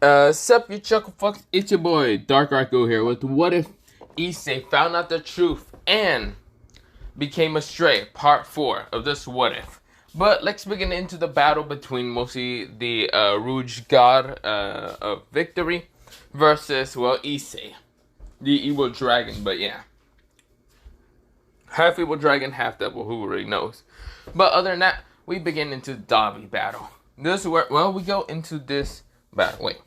Sup, you chuckle fucks? It's your boy, Dark Arco here with What If Issei Found Out the Truth and Became a Stray, Part 4 of this What If. But let's begin into the battle between mostly the Rouge God of Victory versus, well, Issei, the evil dragon, but yeah. Half evil dragon, half devil, who really knows. But other than that, we begin into the Dobby battle. This is where, well, we go into this battle. Wait.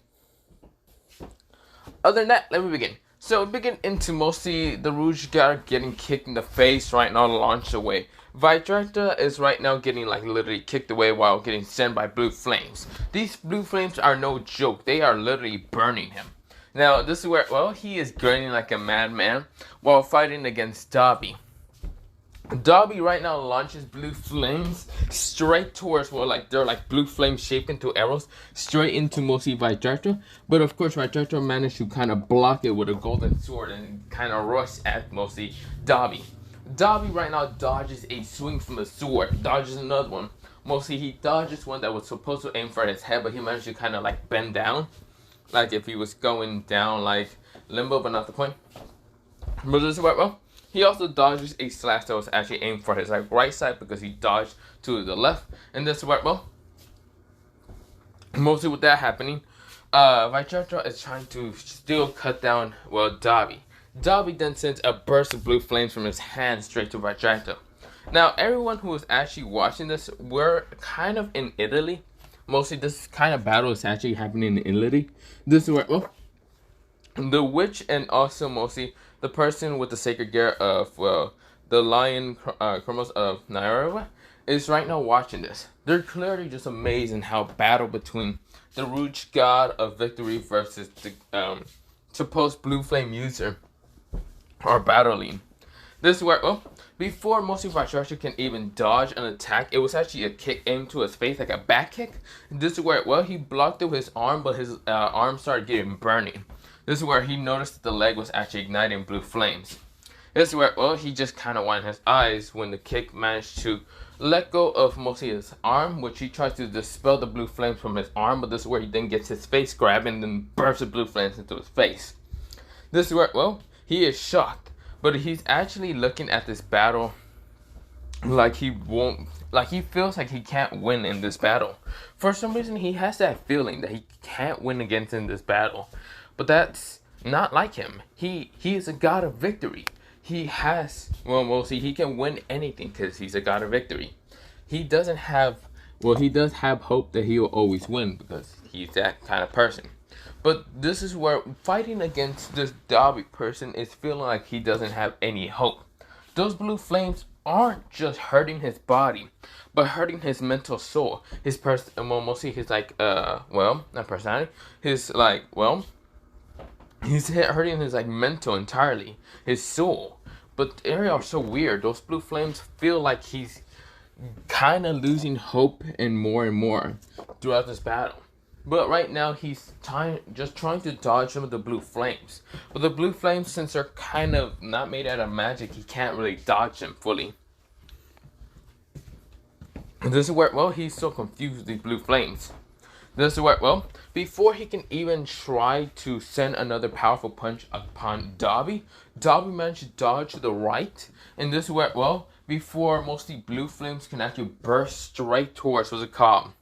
Other than that, let me begin. So we begin into mostly the Rouge God getting kicked in the face right now, launched away. Vajrata is right now getting like literally kicked away while getting sent by blue flames. These blue flames are no joke. They are literally burning him. Now this is where, well, he is grinning like a madman while fighting against Dobby. Dobby right now launches blue flames straight towards, well, like they're like blue flames shaped into arrows straight into mostly Vajrata. But of course, Vajrata managed to kind of block it with a golden sword and kind of rush at mostly Dobby. Dobby right now dodges a swing from the sword, dodges another one. Mostly he dodges one that was supposed to aim for his head, but he managed to kind of like bend down, like if he was going down like limbo, but not the point. But this is what, well, he also dodges a slash that was actually aimed for his like right side because he dodged to the left. And this is what, well, mostly with that happening, Vajrata is trying to still cut down, well, Dobby. Dobby then sends a burst of blue flames from his hand straight to Vajrata. Now, everyone who is actually watching this, we're kind of in Italy. Mostly this kind of battle is actually happening in Italy. This is where, well, the witch and also mostly the person with the sacred gear of, well, the lion chronos of Naira is right now watching this. They're clearly just amazing how battle between the Rouge God of Victory versus the supposed blue flame user are battling. This is where, well, before mostly Vajrata can even dodge an attack, it was actually a kick aimed to his face, like a back kick. This is where, well, he blocked it with his arm, but his arm started getting burning. This is where he noticed that the leg was actually igniting blue flames. This is where, well, he just kind of winded his eyes when the kick managed to let go of mostly his arm, which he tries to dispel the blue flames from his arm, but this is where he then gets his face grabbed and then bursts the blue flames into his face. This is where, well, he is shocked, but he's actually looking at this battle like he won't, like he feels like he can't win in this battle. For some reason, he has that feeling that he can't win against in this battle. But that's not like him. He is a god of victory. He has, well, we'll see, he can win anything because he's a god of victory. He doesn't have, well, he does have hope that he will always win because he's that kind of person. But this is where fighting against this Dobby person is feeling like he doesn't have any hope. Those blue flames aren't just hurting his body, but hurting his mental soul. His well, mostly his like, well, not personality, his like, well, he's hurting his like mental entirely, his soul. But they are so weird. Those blue flames feel like he's kind of losing hope and more throughout this battle. But right now he's just trying to dodge some of the blue flames. But the blue flames, since they're kind of not made out of magic, he can't really dodge them fully. And this is where, well, he's so confused with these blue flames. This is where, well, before he can even try to send another powerful punch upon Dobby, Dobby managed to dodge to the right. And this is where, well, before mostly blue flames can actually burst straight towards, what's it called?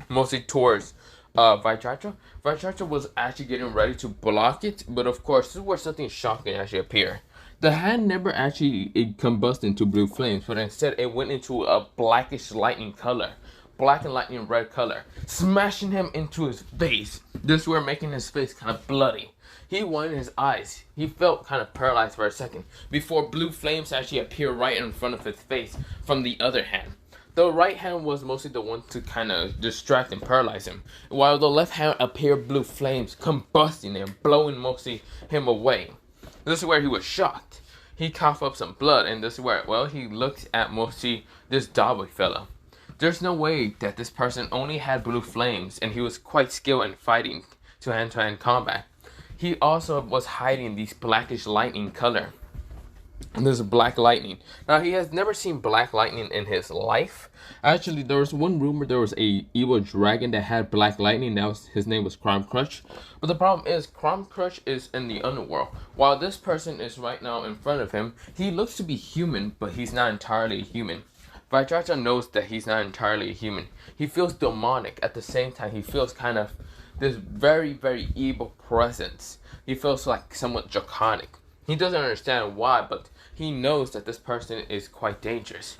Mostly towards Vajrata. Vajrata was actually getting ready to block it, but of course, this is where something shocking actually appeared. The hand never actually combusted into blue flames, but instead it went into a blackish lightning color. Black and lightning red color, smashing him into his face. This were making his face kind of bloody. He winded his eyes. He felt kind of paralyzed for a second before blue flames actually appeared right in front of his face from the other hand. The right hand was mostly the one to kind of distract and paralyze him, while the left hand appeared blue flames combusting and blowing mostly him away. This is where he was shocked. He coughed up some blood, and this is where, well, he looked at mostly this Dobby fella. There's no way that this person only had blue flames, and he was quite skilled in fighting to hand-to-hand combat. He also was hiding these blackish lightning color. And there's black lightning. Now he has never seen black lightning in his life. Actually, there was one rumor there was a evil dragon that had black lightning. His name was Crime Crush. But the problem is Crime Crush is in the underworld. While this person is right now in front of him, he looks to be human, but he's not entirely human. Vajraja knows that he's not entirely human. He feels demonic. At the same time, he feels kind of this very, very evil presence. He feels like somewhat draconic. He doesn't understand why, but he knows that this person is quite dangerous.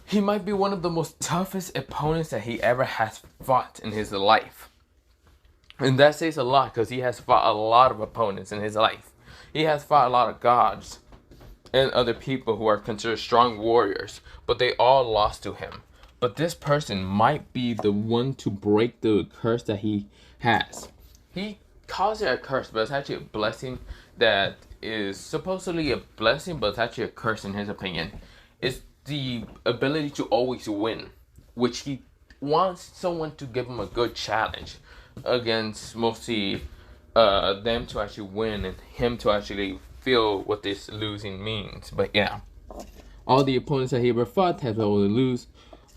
He might be one of the most toughest opponents that he ever has fought in his life. And that says a lot because he has fought a lot of opponents in his life. He has fought a lot of gods and other people who are considered strong warriors, but they all lost to him. But this person might be the one to break the curse that he has. He calls it a curse, but it's actually a blessing that is supposedly a blessing, but it's actually a curse in his opinion. It's the ability to always win, which he wants someone to give him a good challenge against mostly them to actually win and him to actually feel what this losing means. But yeah, all the opponents that he ever fought have always lose,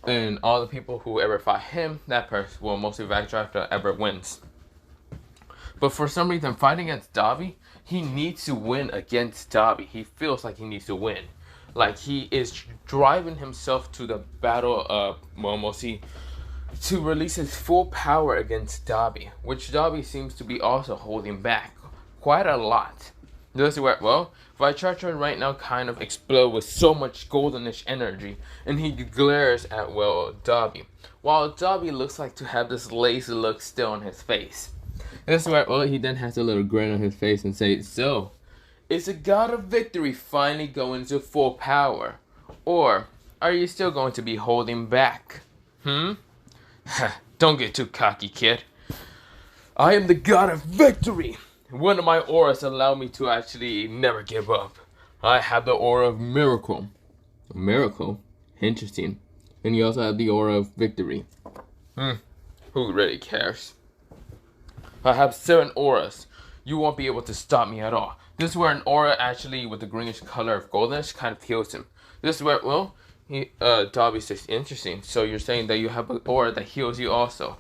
and all the people who ever fought him, that person will mostly Vajraja ever wins. But for some reason, fighting against Dabi, he needs to win against Dabi. He feels like he needs to win. Like he is driving himself to the battle of Momosi to release his full power against Dabi, which Dabi seems to be also holding back quite a lot. This is where, well, Vajraja right now kind of explodes with so much goldenish energy, and he glares at, well, Dabi. While Dabi looks like to have this lazy look still on his face. This is where, well, he then has a little grin on his face and says, so, is the god of victory finally going to full power? Or are you still going to be holding back? Don't get too cocky, kid. I am the god of victory. One of my auras allow me to actually never give up. I have the aura of miracle. Miracle? Interesting. And you also have the aura of victory. Who really cares? I have 7 auras. You won't be able to stop me at all. This is where an aura actually with the greenish color of goldenish kind of heals him. This is where, well, Dabi says, interesting. So you're saying that you have an aura that heals you also.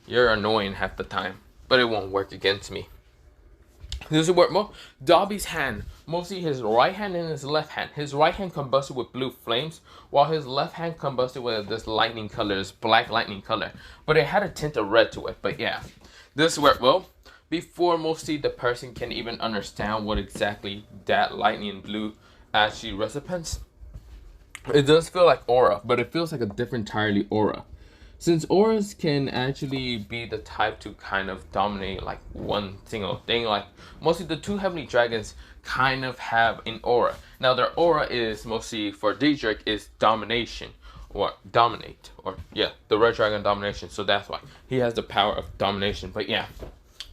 You're annoying half the time, but it won't work against me. This is where, well, Dabi's hand, mostly his right hand and his left hand. His right hand combusted with blue flames, while his left hand combusted with this lightning color, this black lightning color. But it had a tint of red to it, but yeah. This is where, well, before mostly the person can even understand what exactly that lightning blue actually represents, it does feel like aura, but it feels like a different entirely aura. Since auras can actually be the type to kind of dominate like one single thing, like mostly the 2 heavenly dragons kind of have an aura. Now their aura is mostly for Daedric is domination or dominate, or yeah, the red dragon domination, so that's why he has the power of domination. But yeah,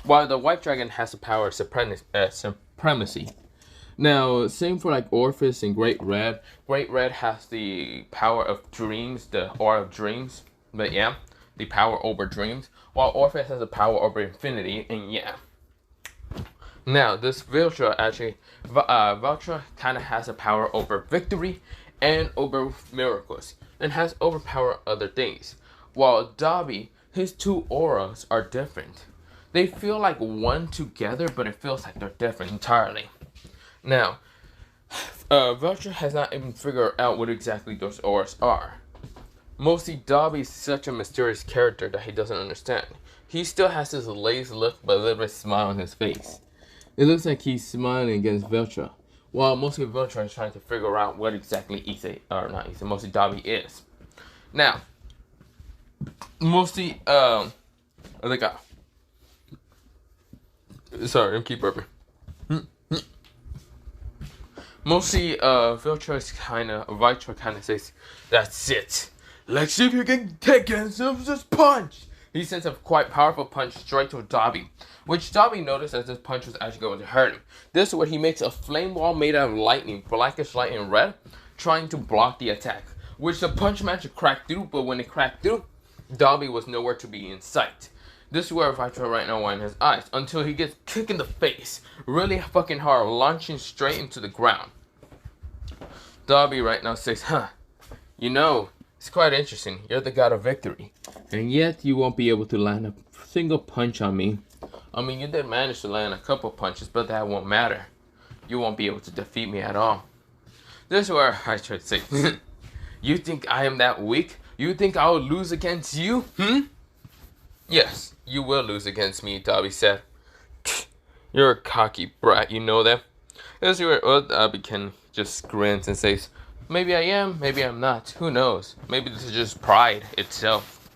while the white dragon has the power of supremacy. Now, same for like Orpheus and Great Red. Great Red has the power of dreams, the aura of dreams. But yeah, the power over dreams. While Orpheus has the power over infinity, and yeah. Now, this Viltra actually, Viltra kind of has a power over victory and over miracles, and has overpower other things. While Dabi, his 2 auras are different. They feel like one together, but it feels like they're different entirely. Now, Viltra has not even figured out what exactly those auras are. Mostly, Dabi is such a mysterious character that he doesn't understand. He still has this lazy look, but a little bit smile on his face. It looks like he's smiling against Viltra, while mostly Viltra is trying to figure out what exactly mostly Dabi is. Now, mostly, sorry, I'm keep burping. Mostly, Vitra kind of says, that's it. Let's see if you can take this punch. He sends a quite powerful punch straight to Dabi, which Dabi noticed that this punch was actually going to hurt him. This is where he makes a flame wall made out of lightning, blackish lightning red, trying to block the attack, which the punch managed to crack through, but when it cracked through, Dabi was nowhere to be in sight. This is where Vitra right now went in his eyes, until he gets kicked in the face, really fucking hard, launching straight into the ground. Darby right now says, you know, it's quite interesting. You're the god of victory. And yet you won't be able to land a single punch on me. I mean, you did manage to land a couple punches, but that won't matter. You won't be able to defeat me at all. This is where I try to say, you think I am that weak? You think I will lose against you? Yes, you will lose against me, Darby said. You're a cocky brat, you know that? This is where Darby can just grins and says, maybe I am, maybe I'm not. Who knows? Maybe this is just pride itself.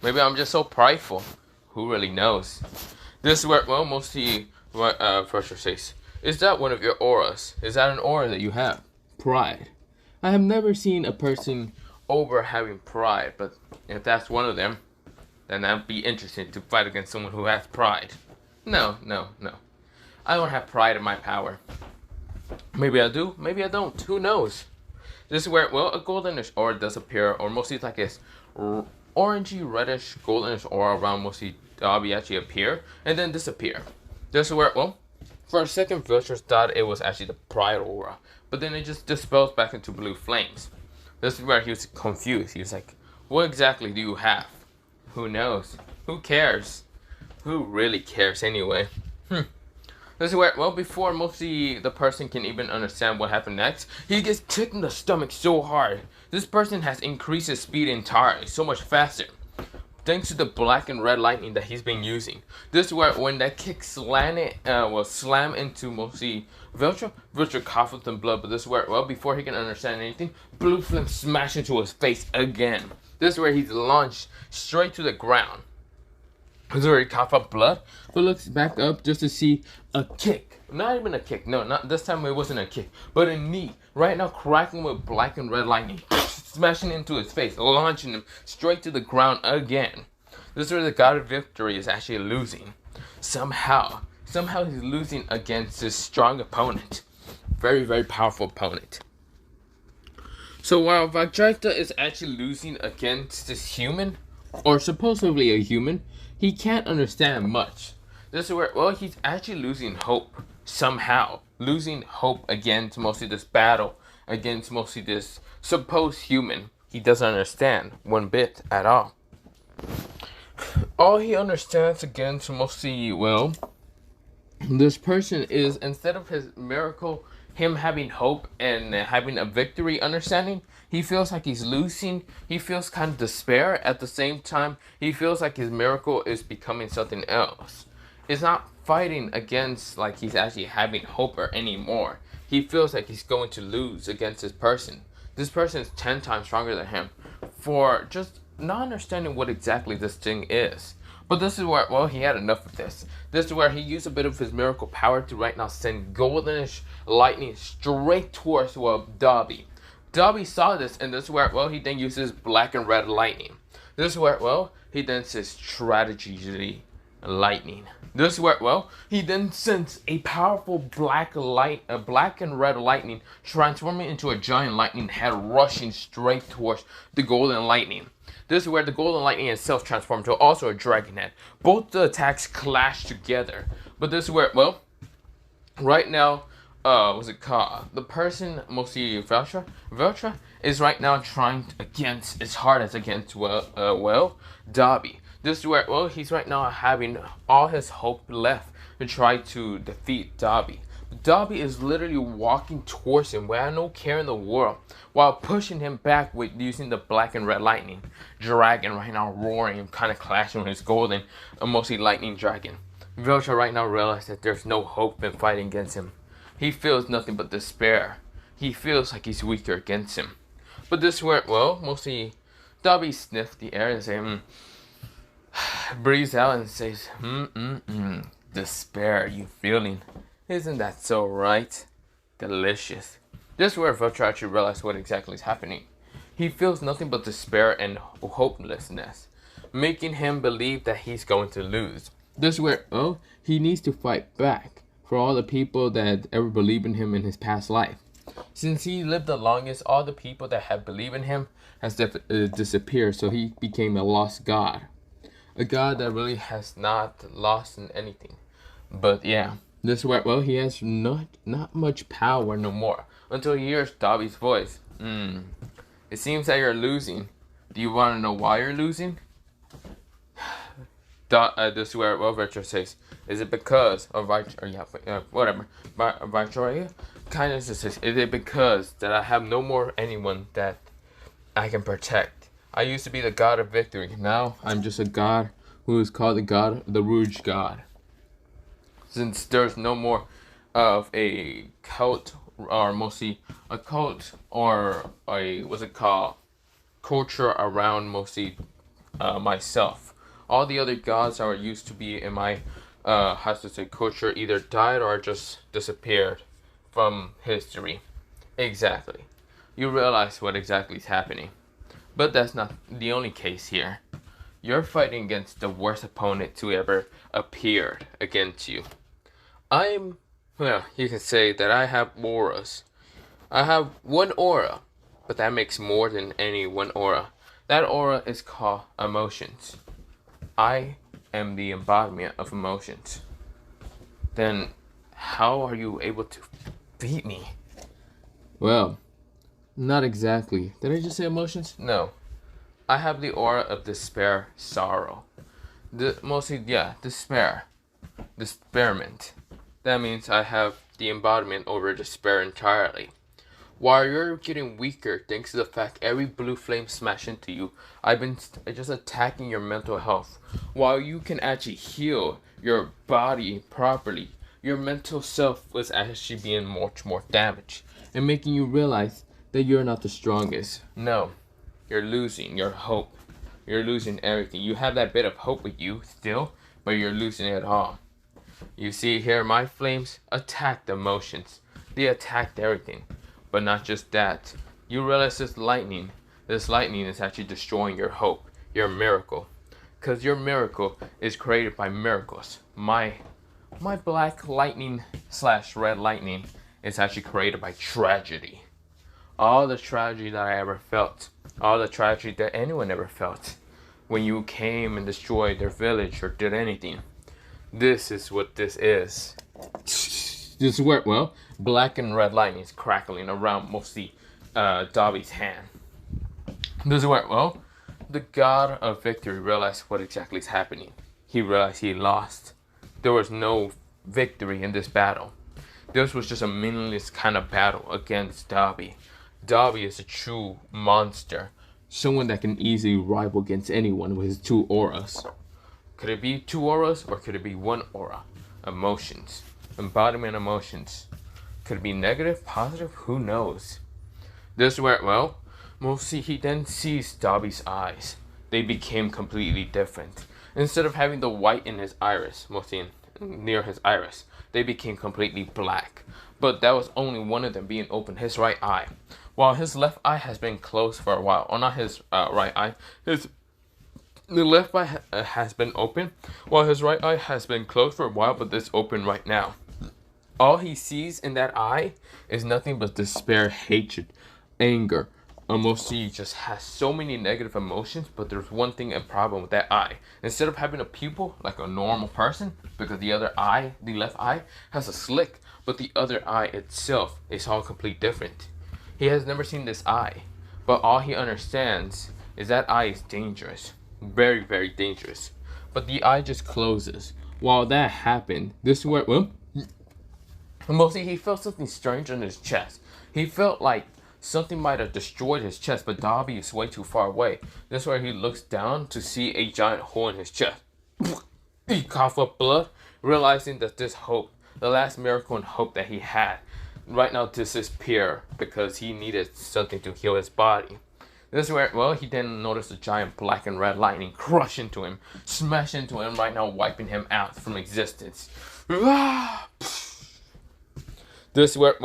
Maybe I'm just so prideful. Who really knows? This is where, well, mostly what Fletcher says. Is that one of your auras? Is that an aura that you have? Pride. I have never seen a person over having pride, but if that's one of them, then that'd be interesting to fight against someone who has pride. No. I don't have pride in my power. Maybe I do, maybe I don't. Who knows? This is where, well, a goldenish aura does appear, or mostly like this orangey, reddish, goldenish aura around mostly Darby actually appear, and then disappear. This is where, well, for a second, Vilters thought it was actually the pride aura, but then it just dispels back into blue flames. This is where he was confused. He was like, what exactly do you have? Who knows? Who cares? Who really cares anyway? This is where, well, before mostly the person can even understand what happened next, he gets kicked in the stomach so hard. This person has increased his speed entirely, so much faster, thanks to the black and red lightning that he's been using. This is where, when that kick slam into mostly Viltra coughed with some blood, but this is where, well, before he can understand anything, blue flame smashed into his face again. This is where he's launched straight to the ground. This is where he coughed up blood, but looks back up just to see a kick. Not even a kick. No, not this time. It wasn't a kick, but a knee. Right now, cracking with black and red lightning, smashing into his face, launching him straight to the ground again. This is where the god of victory is actually losing. Somehow he's losing against his strong opponent. Very, very powerful opponent. So while Vajraita is actually losing against this human, or supposedly a human, he can't understand much. This is where, well, he's actually losing hope. Somehow. Losing hope against mostly this battle. Against mostly this supposed human. He doesn't understand one bit at all. All he understands against mostly, well, this person is, instead of his miracle, him having hope and having a victory understanding, he feels like he's losing. He feels kind of despair. At the same time, he feels like his miracle is becoming something else. It's not fighting against like he's actually having hope or anymore. He feels like he's going to lose against this person. This person is 10 times stronger than him for just not understanding what exactly this thing is. But this is where, well, he had enough of this. This is where he used a bit of his miracle power to right now send goldenish lightning straight towards, well, Darby. Darby saw this, and this is where, well, he then uses black and red lightning. This is where, well, he then says strategy lightning. This is where, well, he then sends a powerful black and red lightning, transforming into a giant lightning head rushing straight towards the golden lightning. This is where the golden lightning itself transformed to also a dragon head. Both the attacks clash together. But this is where, well, right now, what's it called? The person, mostly Viltra, is right now trying against, as hard as against, well, Darby. This is where, well, he's right now having all his hope left to try to defeat Darby. Darby is literally walking towards him without no care in the world, while pushing him back with using the black and red lightning dragon right now roaring and kind of clashing with his golden, mostly lightning dragon. Viltra right now realizes that there's no hope in fighting against him. He feels nothing but despair. He feels like he's weaker against him. But this is where, well, mostly Darby sniffed the air and says, breathes out and says, despair, you feeling? Isn't that so right? Delicious. This is where Viltra actually realized what exactly is happening. He feels nothing but despair and hopelessness, making him believe that he's going to lose. This is where, oh, he needs to fight back for all the people that ever believed in him in his past life. Since he lived the longest, all the people that have believed in him has disappeared, so he became a lost god. A god that really has not lost in anything. But yeah, this is where, well, he has not much power no more. until he hears Dobby's voice. It seems that you're losing. Do you want to know why you're losing? This is where Retro says, is it because of Victoria? Kindness says, is it because that I have no more anyone that I can protect? I used to be the god of victory. Now I'm just a god who is called the Rouge God. Since there's no more of a cult, or mostly a cult, or a what's it called, culture around mostly myself. All the other gods that were used to be in my culture either died or just disappeared from history. Exactly. You realize what exactly is happening. But that's not the only case here. You're fighting against the worst opponent to ever appeared against you. You can say that I have auras. I have one aura, but that makes more than any one aura. That aura is called emotions. I am the embodiment of emotions. Then how are you able to beat me? Well, not exactly. Did I just say emotions? No. I have the aura of despair, sorrow. Despair. Despairment. That means I have the embodiment over despair entirely. While you're getting weaker thanks to the fact every blue flame smashed into you, I've been just attacking your mental health. While you can actually heal your body properly, your mental self was actually being much more damaged and making you realize that you're not the strongest. No, you're losing your hope. You're losing everything. You have that bit of hope with you still, but you're losing it all. You see here, my flames attacked emotions. They attacked everything. But not just that. You realize this lightning is actually destroying your hope, your miracle. Because your miracle is created by miracles. My black lightning / red lightning is actually created by tragedy. All the tragedy that I ever felt. All the tragedy that anyone ever felt. When you came and destroyed their village or did anything. This is what this is. This is where, black and red lightning is crackling around mostly Dobby's hand. This is where, the god of victory realized what exactly is happening. He realized he lost. There was no victory in this battle. This was just a meaningless kind of battle against Dobby. Dobby is a true monster. Someone that can easily rival against anyone with his two auras. Could it be two auras or could it be one aura? Emotions. Embodiment emotions. Could it be negative, positive? Who knows? This is where, mostly he then sees Dobby's eyes. They became completely different. Instead of having the white in his iris, mostly near his iris, they became completely black. But that was only one of them being open, his right eye. While his left eye has been closed for a while. Or not his right eye. The left eye has been open, while his right eye has been closed for a while, but it's open right now. All he sees in that eye is nothing but despair, hatred, anger. Almost he just has so many negative emotions, but there's one thing and problem with that eye. Instead of having a pupil like a normal person, because the other eye, the left eye, has a slit, but the other eye itself is all completely different. He has never seen this eye, but all he understands is that eye is dangerous. Very, very dangerous. But the eye just closes. While that happened, this is where, mostly he felt something strange on his chest. He felt like something might have destroyed his chest, but Dobby is way too far away. This is where he looks down to see a giant hole in his chest. He coughed up blood, realizing that this hope, the last miracle and hope that he had, right now disappeared because he needed something to heal his body. This is where, he then noticed a giant black and red lightning crush into him, smash into him, right now wiping him out from existence. This is where,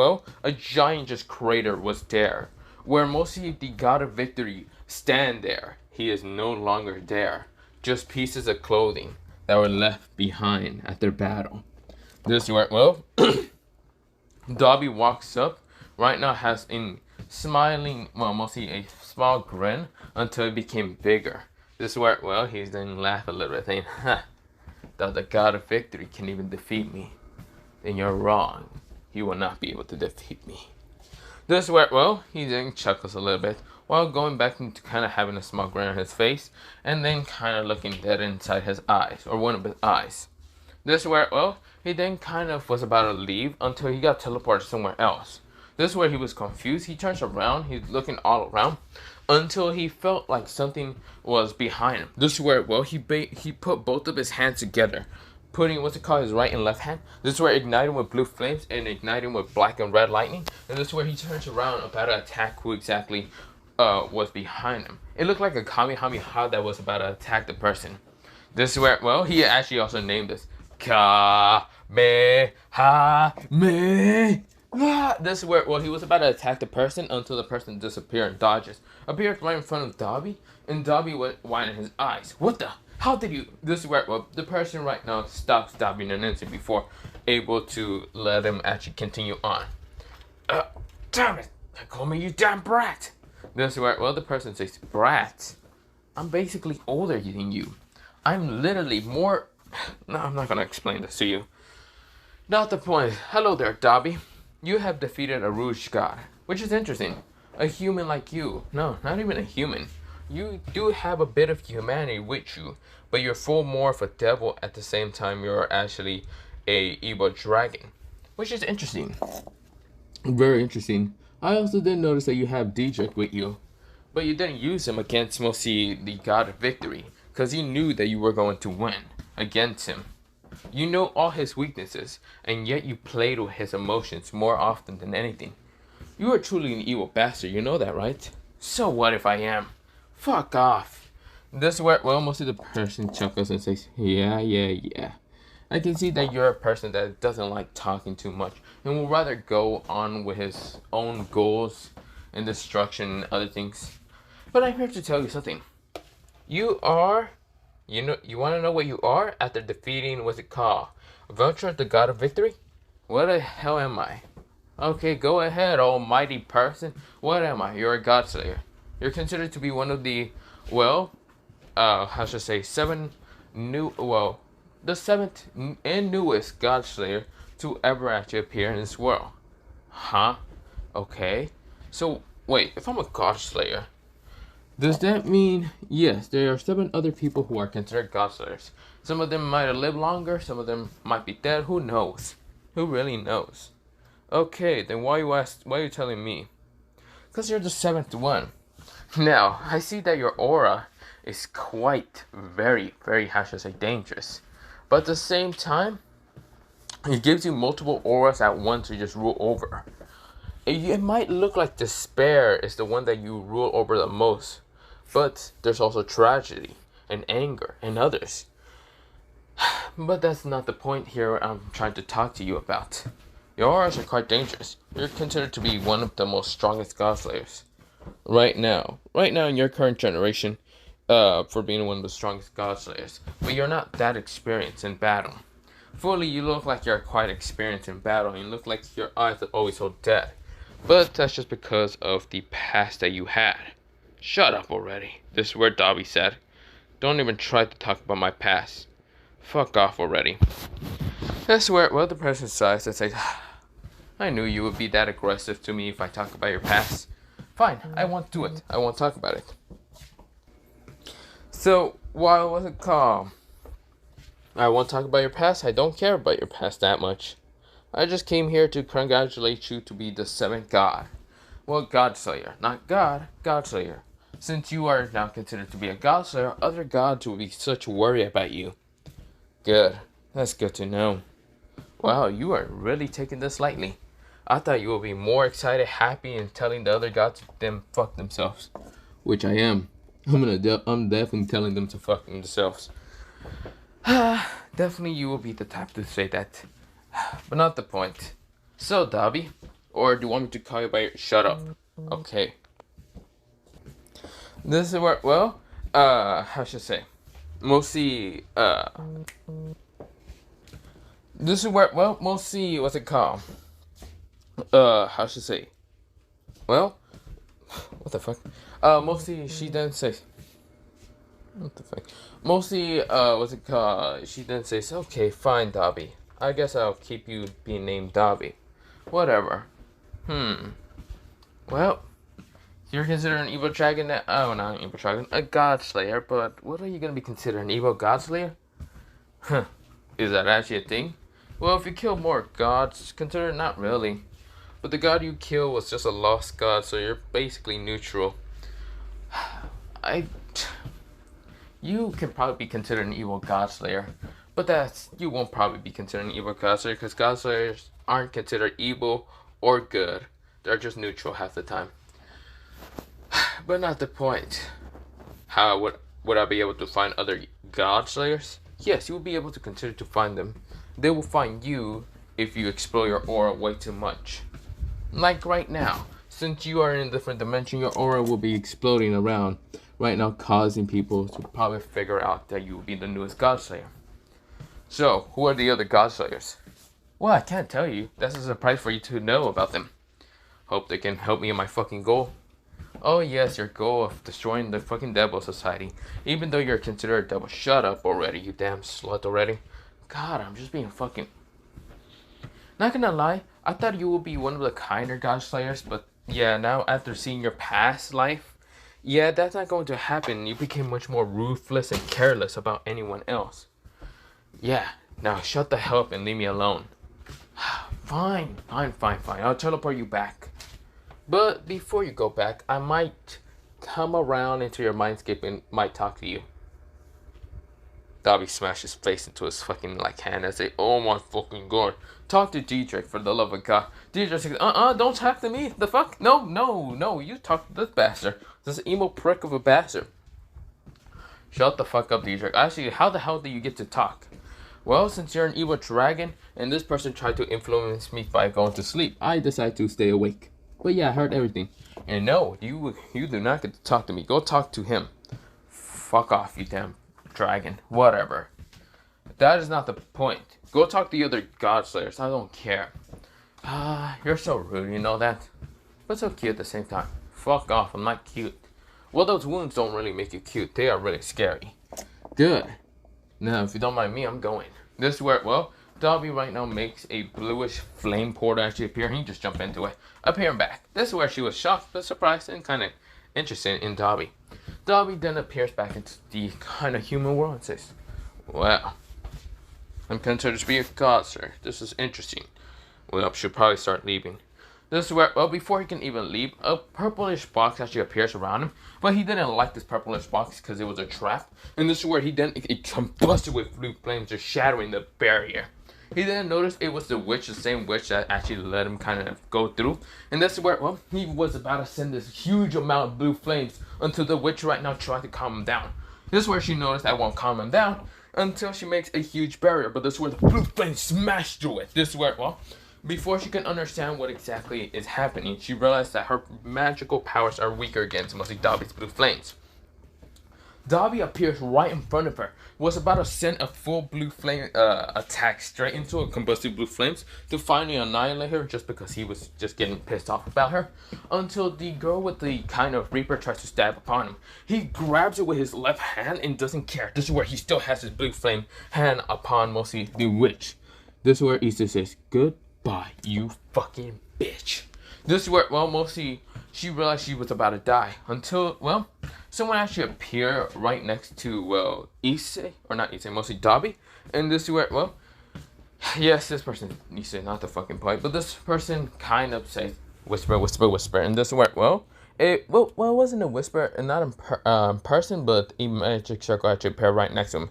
a giant just crater was there, where mostly the god of victory stand there. He is no longer there, just pieces of clothing that were left behind at their battle. This is where, Dobby walks up, right now has in smiling, mostly a small grin until it became bigger. This is where, he's then laugh a little bit, saying, that the god of victory can even defeat me. Then you're wrong. He will not be able to defeat me. This is where, well, he then chuckles a little bit while going back into kind of having a small grin on his face and then kind of looking dead inside his eyes, or one of his eyes. This is where, well, he then kind of was about to leave until he got teleported somewhere else. This is where he was confused. He turns around, he's looking all around until he felt like something was behind him. This is where, well, he put both of his hands together, putting what's it called his right and left hand. This is where igniting with blue flames and igniting with black and red lightning. And this is where he turns around about to attack who exactly was behind him. It looked like a Kamehameha that was about to attack the person. This is where, well, he actually also named this Kamehameha. This is where, well, he was about to attack the person until the person disappeared and dodges. Appeared right in front of Dobby, and Dobby went wide in his eyes. What the? How did you? This is where, well, the person right now stops Dobby in an instant before able to let him actually continue on. Damn it! Call me, you damn brat! This is where, well, the person says, brat? I'm basically older than you. I'm literally more... No, I'm not gonna explain this to you. Not the point. Hello there, Dobby. You have defeated a Rouge god, which is interesting. A human like you. No, not even a human. You do have a bit of humanity with you, but you're full more of a devil at the same time you're actually a evil dragon, which is interesting. Very interesting. I also did notice that you have Diedrich with you, but you didn't use him against mostly the god of victory, because you knew that you were going to win against him. You know all his weaknesses, and yet you played with his emotions more often than anything. You are truly an evil bastard, you know that, right? So what if I am? Fuck off. This is where, well, mostly the person chuckles and says, yeah. I can see that you're a person that doesn't like talking too much and will rather go on with his own goals and destruction and other things. But I'm here to tell you something. You are, you want to know what you are after defeating, what's it called? Vulture, the god of victory? What the hell am I? Okay, go ahead, almighty person. What am I? You're a god slayer. You're considered to be one of the, well, how should I say, the seventh and newest god slayer to ever actually appear in this world. Huh? Okay. So, wait, if I'm a god slayer, does that mean, yes, there are 7 other people who are considered god slayers. Some of them might have lived longer, some of them might be dead, who knows? Who really knows? Okay, then why are you telling me? Because you're the 7th one. Now, I see that your aura is quite very, how should I say, dangerous. But at the same time, it gives you multiple auras at once to just rule over. It might look like despair is the one that you rule over the most, but there's also tragedy and anger and others. But that's not the point here I'm trying to talk to you about. Your auras are quite dangerous. You're considered to be one of the most strongest god slayers. Right now in your current generation, for being one of the strongest god slayers. But you're not that experienced in battle. Fully, you look like you're quite experienced in battle, and you look like your eyes are always so dead. But that's just because of the past that you had. Shut up already. This is where Dobby said. Don't even try to talk about my past. Fuck off already. That's where, well, the person sighs and says, I knew you would be that aggressive to me if I talk about your past. Fine, I won't do it. I won't talk about it. So, why was it called? I won't talk about your past. I don't care about your past that much. I just came here to congratulate you to be the 7th god. Well, god slayer. Not god, god slayer. Since you are now considered to be a god slayer, other gods will be such worry about you. Good. That's good to know. Wow, you are really taking this lightly. I thought you would be more excited, happy, and telling the other gods to them fuck themselves. Which I am. I'm definitely telling them to fuck themselves. Definitely you will be the type to say that. But not the point. So, Dobby, or do you want me to call you by your... Shut up. Okay. This is where, well, how should I say? Mostly, this is where, well, mostly, what's it called? How should I say? Well, what the fuck? Mostly, she then says, what the fuck? Mostly, what's it called? She then says, okay, fine, Dobby. I guess I'll keep you being named Dobby. Whatever. Well, you're considered an evil dragon now. Oh, not an evil dragon, a god slayer. But what are you gonna be considered, an evil god slayer? Huh? Is that actually a thing? Well, if you kill more gods, consider it not really. But the god you kill was just a lost god, so you're basically neutral. I, you can probably be considered an evil god slayer, but you won't probably be considered an evil god slayer because god slayers aren't considered evil or good. They're just neutral half the time. But not the point. How would I be able to find other god slayers? Yes, you will be able to continue to find them. They will find you if you explore your aura way too much. Like right now, since you are in a different dimension, your aura will be exploding around right now, causing people to probably figure out that you will be the newest god slayer. So, who are the other god slayers? Well, I can't tell you. That's a surprise for you to know about them. Hope they can help me in my fucking goal. Oh yes, your goal of destroying the fucking devil society. Even though you're considered a devil. Shut up already, you damn slut already. God, I'm just being fucking... Not gonna lie, I thought you would be one of the kinder god slayers, but yeah, now after seeing your past life, yeah, that's not going to happen. You became much more ruthless and careless about anyone else. Yeah, now shut the hell up and leave me alone. Fine. I'll teleport you back. But before you go back, I might come around into your mindscape and might talk to you. Dobby smashed his face into his fucking hand and say, "Oh my fucking god. Talk to Diedrich for the love of God." Diedrich says, don't talk to me. The fuck? No, you talk to this bastard. This emo prick of a bastard. Shut the fuck up, Diedrich. Actually, how the hell do you get to talk? Well, since you're an evil dragon, and this person tried to influence me by going to sleep, I decided to stay awake. But yeah, I heard everything. And no, you do not get to talk to me. Go talk to him. Fuck off, you damn dragon. Whatever. That is not the point. Go talk to the other god slayers. I don't care. You're so rude, you know that? But so cute at the same time. Fuck off, I'm not cute. Well, those wounds don't really make you cute. They are really scary. Good. Now, if you don't mind me, I'm going. This is where, well, Dobby right now makes a bluish flame portal actually appear. He just jump into it. Up here and back. This is where she was shocked, but surprised and kind of interested in Dobby. Dobby then appears back into the kind of human world and says, "Well, I'm considered to be a god, sir. This is interesting. Well, I should probably start leaving." This is where, well, before he can even leave, a purplish box actually appears around him. But he didn't like this purplish box because it was a trap. And this is where it combusted with blue flames, just shattering the barrier. He didn't notice it was the same witch that actually let him kind of go through. And this is where, well, he was about to send this huge amount of blue flames until the witch right now tried to calm him down. This is where she noticed that won't calm him down until she makes a huge barrier. But this is where the blue flames smash through it. This is where, well, before she can understand what exactly is happening, she realized that her magical powers are weaker against mostly Dobby's blue flames. Dobby appears right in front of her, was about to send a full blue flame attack straight into her combusted blue flames to finally annihilate her just because he was just getting pissed off about her, until the girl with the kind of Reaper tries to stab upon him. He grabs it with his left hand and doesn't care. This is where he still has his blue flame hand upon mostly the witch. This is where Issei says, "Goodbye, you fucking bitch." This is where, well, mostly she realized she was about to die until, well, someone actually appeared right next to, well, Issei, or not Issei, mostly Dobby. And this is where, well, yes, this person, Issei, not the fucking point, but this person kind of says, whisper. And this is where, well, it wasn't a whisper, and not in person, but a magic circle actually appeared right next to him.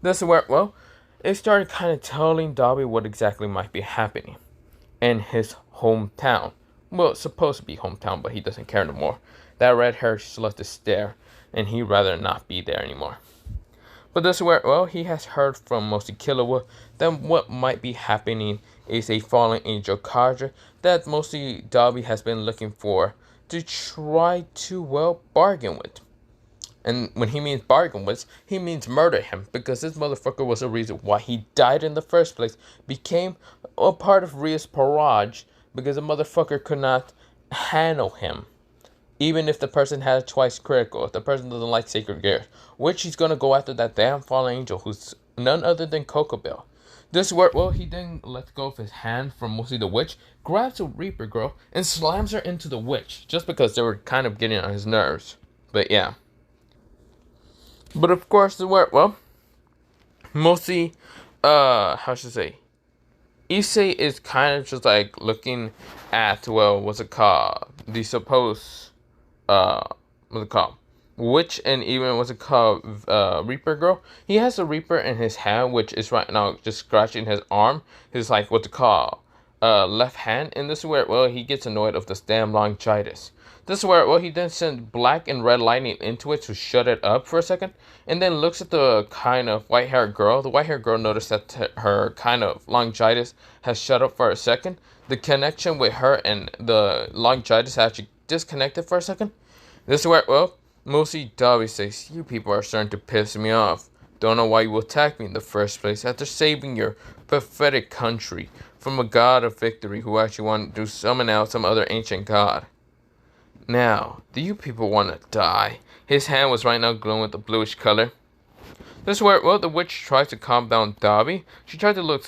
This is where, well, it started kind of telling Dobby what exactly might be happening in his hometown. Well, it's supposed to be hometown, but he doesn't care no more. That red-haired slut is there, and he'd rather not be there anymore. But this is where, well, he has heard from mostly Killua that what might be happening is a fallen angel cadre that mostly Dobby has been looking for to try to, well, bargain with. And when he means bargain with, he means murder him, because this motherfucker was the reason why he died in the first place, became a part of Ria's Parage, because the motherfucker could not handle him. Even if the person had a twice critical, if the person doesn't like sacred gears, which he's gonna go after that damn fallen angel who's none other than Cocobell. This where well he then lets go of his hand from mostly the witch, grabs a Reaper girl, and slams her into the witch, just because they were kind of getting on his nerves. But yeah. But of course the where well mostly how should I say Issei is kind of just like looking at well what's it called? The supposed uh what's it called? Witch and even what's it called? Reaper girl. He has a Reaper in his hand, which is right now just scratching his arm. His like what's it called? Left hand. And this is where well he gets annoyed of this damn longitis. This is where well he then sends black and red lightning into it to shut it up for a second, and then looks at the kind of white haired girl. The white haired girl noticed that her kind of longitis has shut up for a second. The connection with her and the longitis actually disconnected for a second. This is where, well, mostly Dobby says, you people are starting to piss me off. Don't know why you attacked me in the first place after saving your pathetic country from a god of victory who actually wanted to summon out some other ancient god. Now, do you people want to die? His hand was right now glowing with a bluish color. This is where, well, the witch tries to calm down Dobby. She tried to look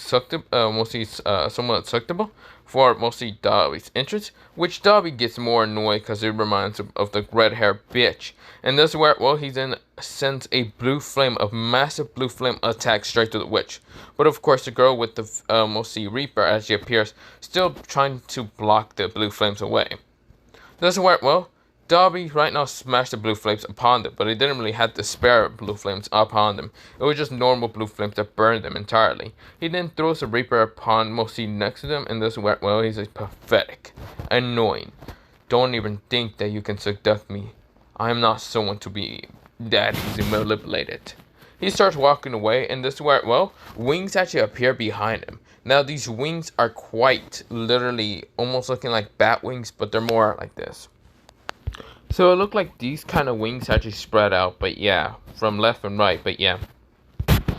mostly somewhat acceptable for mostly Dobby's interest, which Dobby gets more annoyed because it reminds him of the red-haired bitch. And this is where, well, he then sends a massive blue flame attack straight to the witch. But of course, the girl with the mostly Reaper, as she appears, still trying to block the blue flames away. This is where, well, Dobby right now smashed the blue flames upon them, but he didn't really have to spare blue flames upon them. It was just normal blue flames that burned them entirely. He then throws the Reaper upon mostly next to them, and this is where, well, he's like, pathetic, annoying. Don't even think that you can seduce me. I am not someone to be that easily manipulated. He starts walking away, and this is where, well, wings actually appear behind him. Now, these wings are quite literally almost looking like bat wings, but they're more like this. So it looked like these kind of wings actually spread out, but yeah, from left and right, but yeah.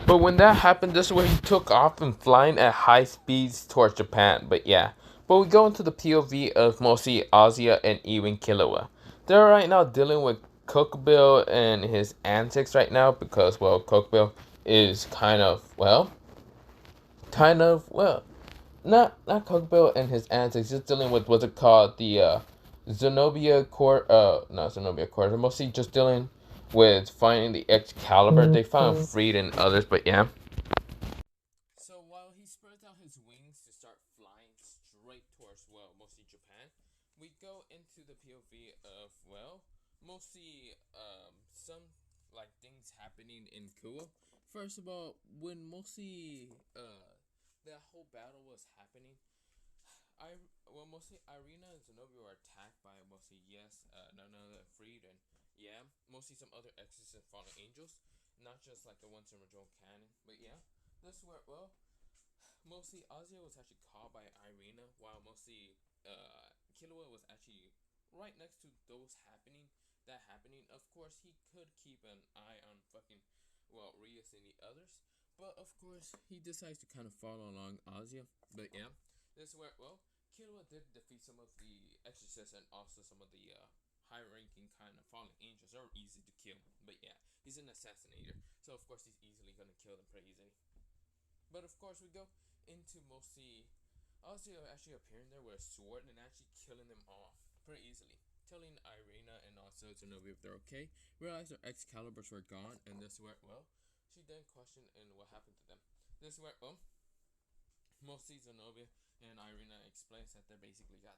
But when that happened, this is where he took off and flying at high speeds towards Japan, but yeah. But we go into the POV of mostly Ozia and even Killua. They're right now dealing with Cookbill and his antics right now because, well, Cookbill is not Cookbill and his antics, just dealing with what's it called, the Zenobia Court, not Zenobia Court, they're mostly just dealing with finding the Excalibur. They found Freed and others, but yeah. So while he spreads out his wings to start flying straight towards, well, mostly Japan, we go into the POV of, well, mostly some like things happening in Kua. First of all, when mostly that whole battle was happening, mostly Irina and Zenobia were attacked by mostly none other Freed and yeah, mostly some other exes and fallen angels, not just like the ones in original canon. But yeah, this where well, mostly Ozzy was actually caught by Irina, while mostly Killua was actually right next to those happening. Of course, he could keep an eye on fucking Rias and the others, but of course he decides to kind of follow along Ozzy. But yeah, this is where well. Killua did defeat some of the exorcists and also some of the high-ranking kind of fallen angels. They were easy to kill, but yeah, he's an assassinator, so of course he's easily gonna kill them pretty easily. But of course we go into mostly Ozzy actually appearing there with a sword and actually killing them off pretty easily, telling Irina and also Zenobia if they're okay. Realize their Excaliburs were gone, and this is where well, she then questioned and what happened to them. This is where mostly Zenobia and Irina explains that they basically got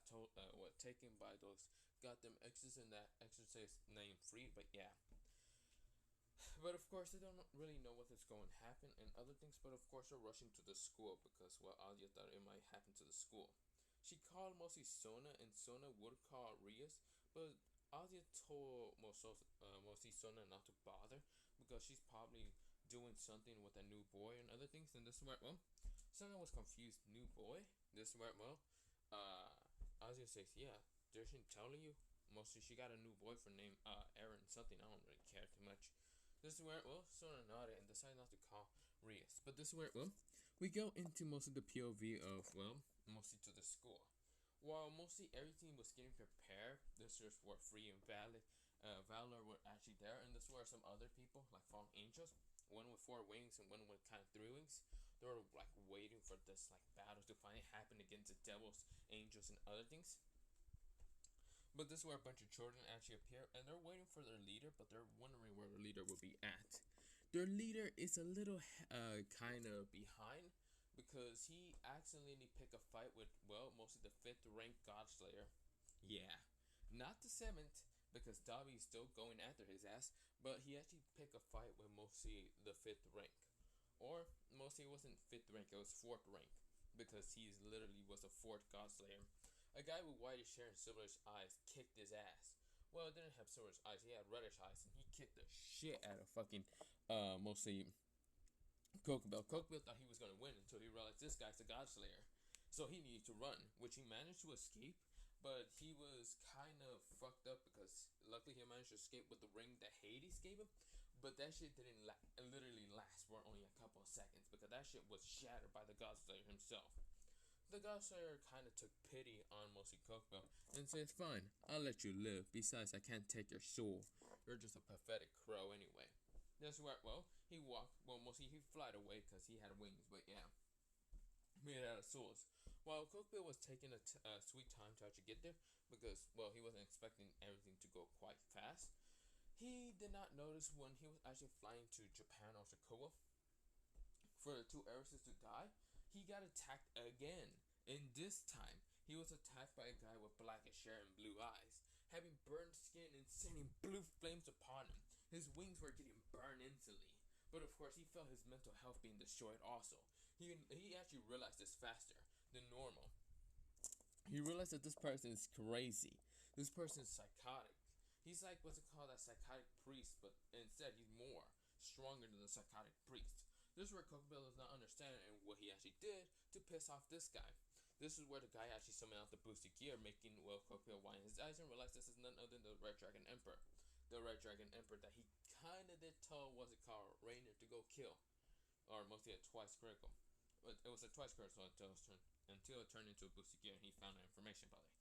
taken by those goddamn exes and that exorcist named Freed, but yeah. But of course they don't really know what is going to happen and other things, but of course they're rushing to the school because Alia thought it might happen to the school. She called mostly Sona and Sona would call Rias, but Alia told mostly Sona not to bother because she's probably doing something with a new boy and other things, and this is where Sona was confused. New boy? This is where Ozzy says, yeah, did she tell you? Mostly she got a new boyfriend named Aaron something. I don't really care too much. This is where Sona nodded and decided not to call Rias. But this is where we go into most of the POV of mostly to the school. While mostly everything was getting prepared, this was where Free and Valor were actually there, and this were some other people like fallen angels, one with 4 wings and one with kind of 3 wings. They were like waiting for this like battle to finally happen against the devils, angels, and other things. But this is where a bunch of children actually appear, and they're waiting for their leader, but they're wondering where their leader will be at. Their leader is a little kind of behind because he accidentally picked a fight with, well, mostly the 5th rank Godslayer. Yeah, not the 7th, because Dobby is still going after his ass, but he actually picked a fight with mostly the 5th rank. Or mostly it wasn't 5th rank, it was 4th rank, because he literally was a 4th Godslayer. A guy with whitish hair and silverish eyes kicked his ass. Well, it didn't have silverish eyes, he had reddish eyes, and he kicked the shit out of fucking, mostly Kokobel. Kokobel thought he was going to win until he realized this guy's a Godslayer. So he needed to run, which he managed to escape, but he was kind of fucked up because luckily he managed to escape with the ring that Hades gave him, but that shit didn't literally last for only a couple of seconds because that shit was shattered by the Godslayer himself. The Godslayer kind of took pity on mostly Kokobel and said, "Fine, I'll let you live. Besides, I can't take your soul. You're just a pathetic crow anyway." That's where, well, he walked, well, mostly he flied away because he had wings, but yeah, made out of souls. While Kokobel was taking a sweet time to actually get there because, well, he wasn't expecting everything to go quite fast, he did not notice when he was actually flying to Japan or Shikoa for the 2 heiresses to die, he got attacked again. And this time, he was attacked by a guy with blackish hair and blue eyes, having burned skin and sending blue flames upon him. His wings were getting burned instantly. But of course, he felt his mental health being destroyed also. He actually realized this faster than normal. He realized that this person is crazy. This person is psychotic. He's like, what's it called, that psychotic priest, but instead he's more stronger than the psychotic priest. This is where Kokobel does not understand and what he actually did to piss off this guy. This is where the guy actually summoned out the boosted gear, making, well, Kokobel widen his eyes and realize this is none other than the Red Dragon Emperor. The Red Dragon Emperor that he kinda did tell, what's it called, Rainer to go kill. Or mostly a twice critical. But it was a twice critical until it turned into a boosted gear and he found that information probably.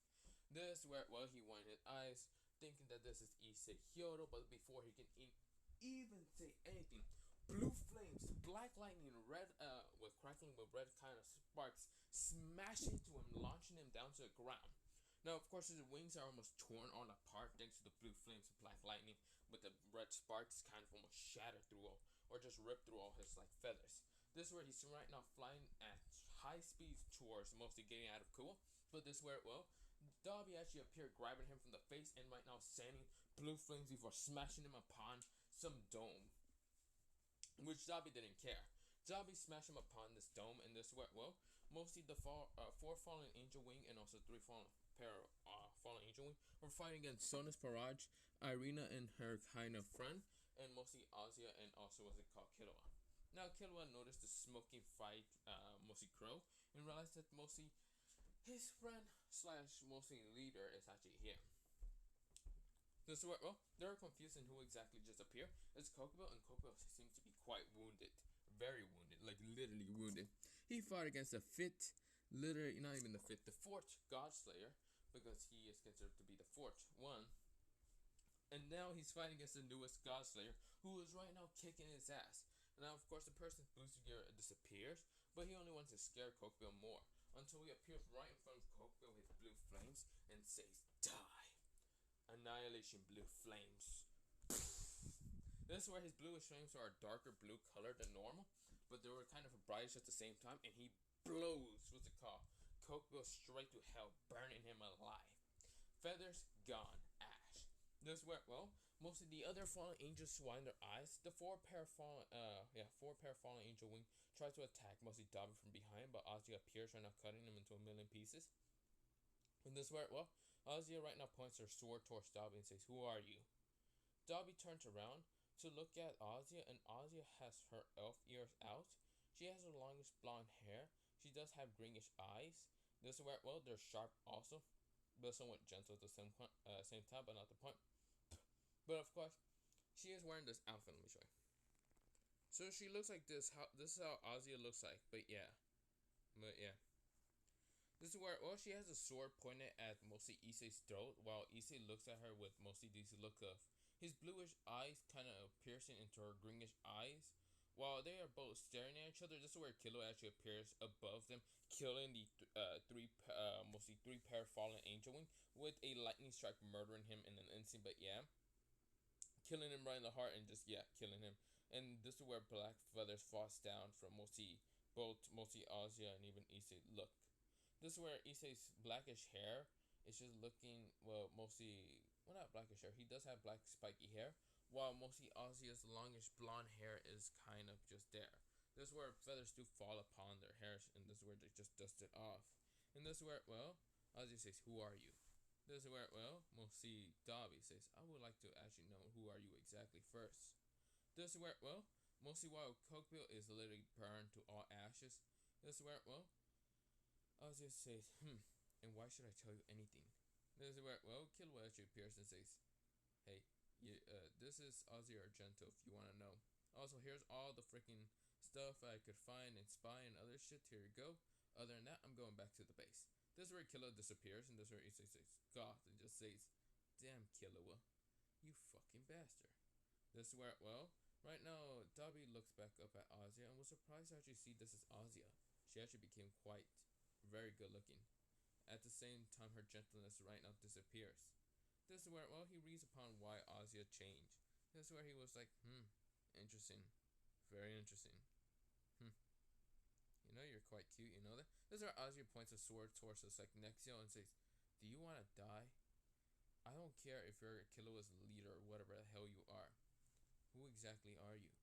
This is where, well, he widened his eyes, thinking that this is Issei Hyodo, but before he can even say anything, blue flames, black lightning, red, with crackling with red kind of sparks, smash into him, launching him down to the ground. Now, of course, his wings are almost torn all apart thanks to the blue flames of black lightning, with the red sparks kind of almost shattered through all, or just ripped through all his like feathers. This is where he's right now flying at high speeds towards mostly getting out of Koa. But this is where, well, Dobby actually appeared, grabbing him from the face, and right now sending blue flames before smashing him upon some dome, which Dobby didn't care. Dobby smashed him upon this dome, and this where, well, mostly the 4 fallen angel wing and also 3 fallen fallen angel wing were fighting against Sonus Parage, Irina and her kind of friend, and mostly Azia and also what's it called, Killua. Now Killua noticed the smoking fight, mostly Crow, and realized that mostly his friend slash mostly leader is actually here. This is where, well, they're confused in who exactly just appeared. It's Kokobel, and Kokobel seems to be quite wounded. Very wounded, like literally wounded. He fought against the 5th, literally, not even the 5th, the 4th Godslayer, because he is considered to be the 4th one. And now he's fighting against the newest Godslayer, who is right now kicking his ass. And now, of course, the person's boosted gear disappears, but he only wants to scare Kokobel more, until he appears right in front of Kokobel with blue flames and says, "Die. Annihilation blue flames." This is where his bluish flames are a darker blue color than normal, but they were kind of brightest at the same time, and he blows, what's it called, Kokobel straight to hell, burning him alive. Feathers gone, ash. This is where, well, most of the other fallen angels widen their eyes. The 4 pair fallen angel wing tries to attack mostly Dobby from behind, but Ozzy appears right now, cutting him into a million pieces. And this is where, well, Ozzy right now points her sword towards Dobby and says, "Who are you?" Dobby turns around to look at Ozzy, and Ozzy has her elf ears out. She has the longest blonde hair. She does have greenish eyes. This is where, well, they're sharp also, but somewhat gentle at the same time, but not the point. But of course, she is wearing this outfit. Let me show you. So she looks like this. This is how Ozzy looks like. But yeah. This is where, well, she has a sword pointed at mostly Issei's throat, while Issei looks at her with mostly this look of his bluish eyes kind of piercing into her greenish eyes, While they are both staring at each other, this is where Kilo actually appears above them, killing the mostly three pair fallen angel wing with a lightning strike, murdering him in an instant. But yeah, killing him right in the heart and just killing him. And this is where Black Feathers falls down from mostly Ozia and even Issei. Look, this is where Issei's blackish hair is just looking mostly not blackish hair. He does have black spiky hair, while mostly Ozia's longish blonde hair is kind of just there. This is where feathers do fall upon their hairs, and this is where they just dust it off. And this is where Ozia says, "Who are you?" This is where mostly Dobby says, "I would like to actually know who are you exactly first." This is where mostly while Cokebill is literally burned to all ashes. This is where Ozzy says, and why should I tell you anything? This is where Killua actually appears and says, "Hey, this is Ozzy Argento if you want to know. Also, here's all the freaking stuff I could find and spy and other shit. Here you go. Other than that, I'm going back to the base." This is where Killua disappears, and this is where Issei says, "God," and just says, "Damn, Killua, you fucking bastard." This is where, right now, Dobby looks back up at Ozia and was surprised to actually see this as Ozia. She actually became quite very good looking. At the same time, her gentleness right now disappears. This is where, he reads upon why Ozia changed. This is where he was like, interesting. Very interesting. You know, you're quite cute, you know that? This is where Ozia points a sword towards us like Nexio and says, "Do you want to die? I don't care if you're Killua's leader or whatever the hell you are. Who exactly are you?"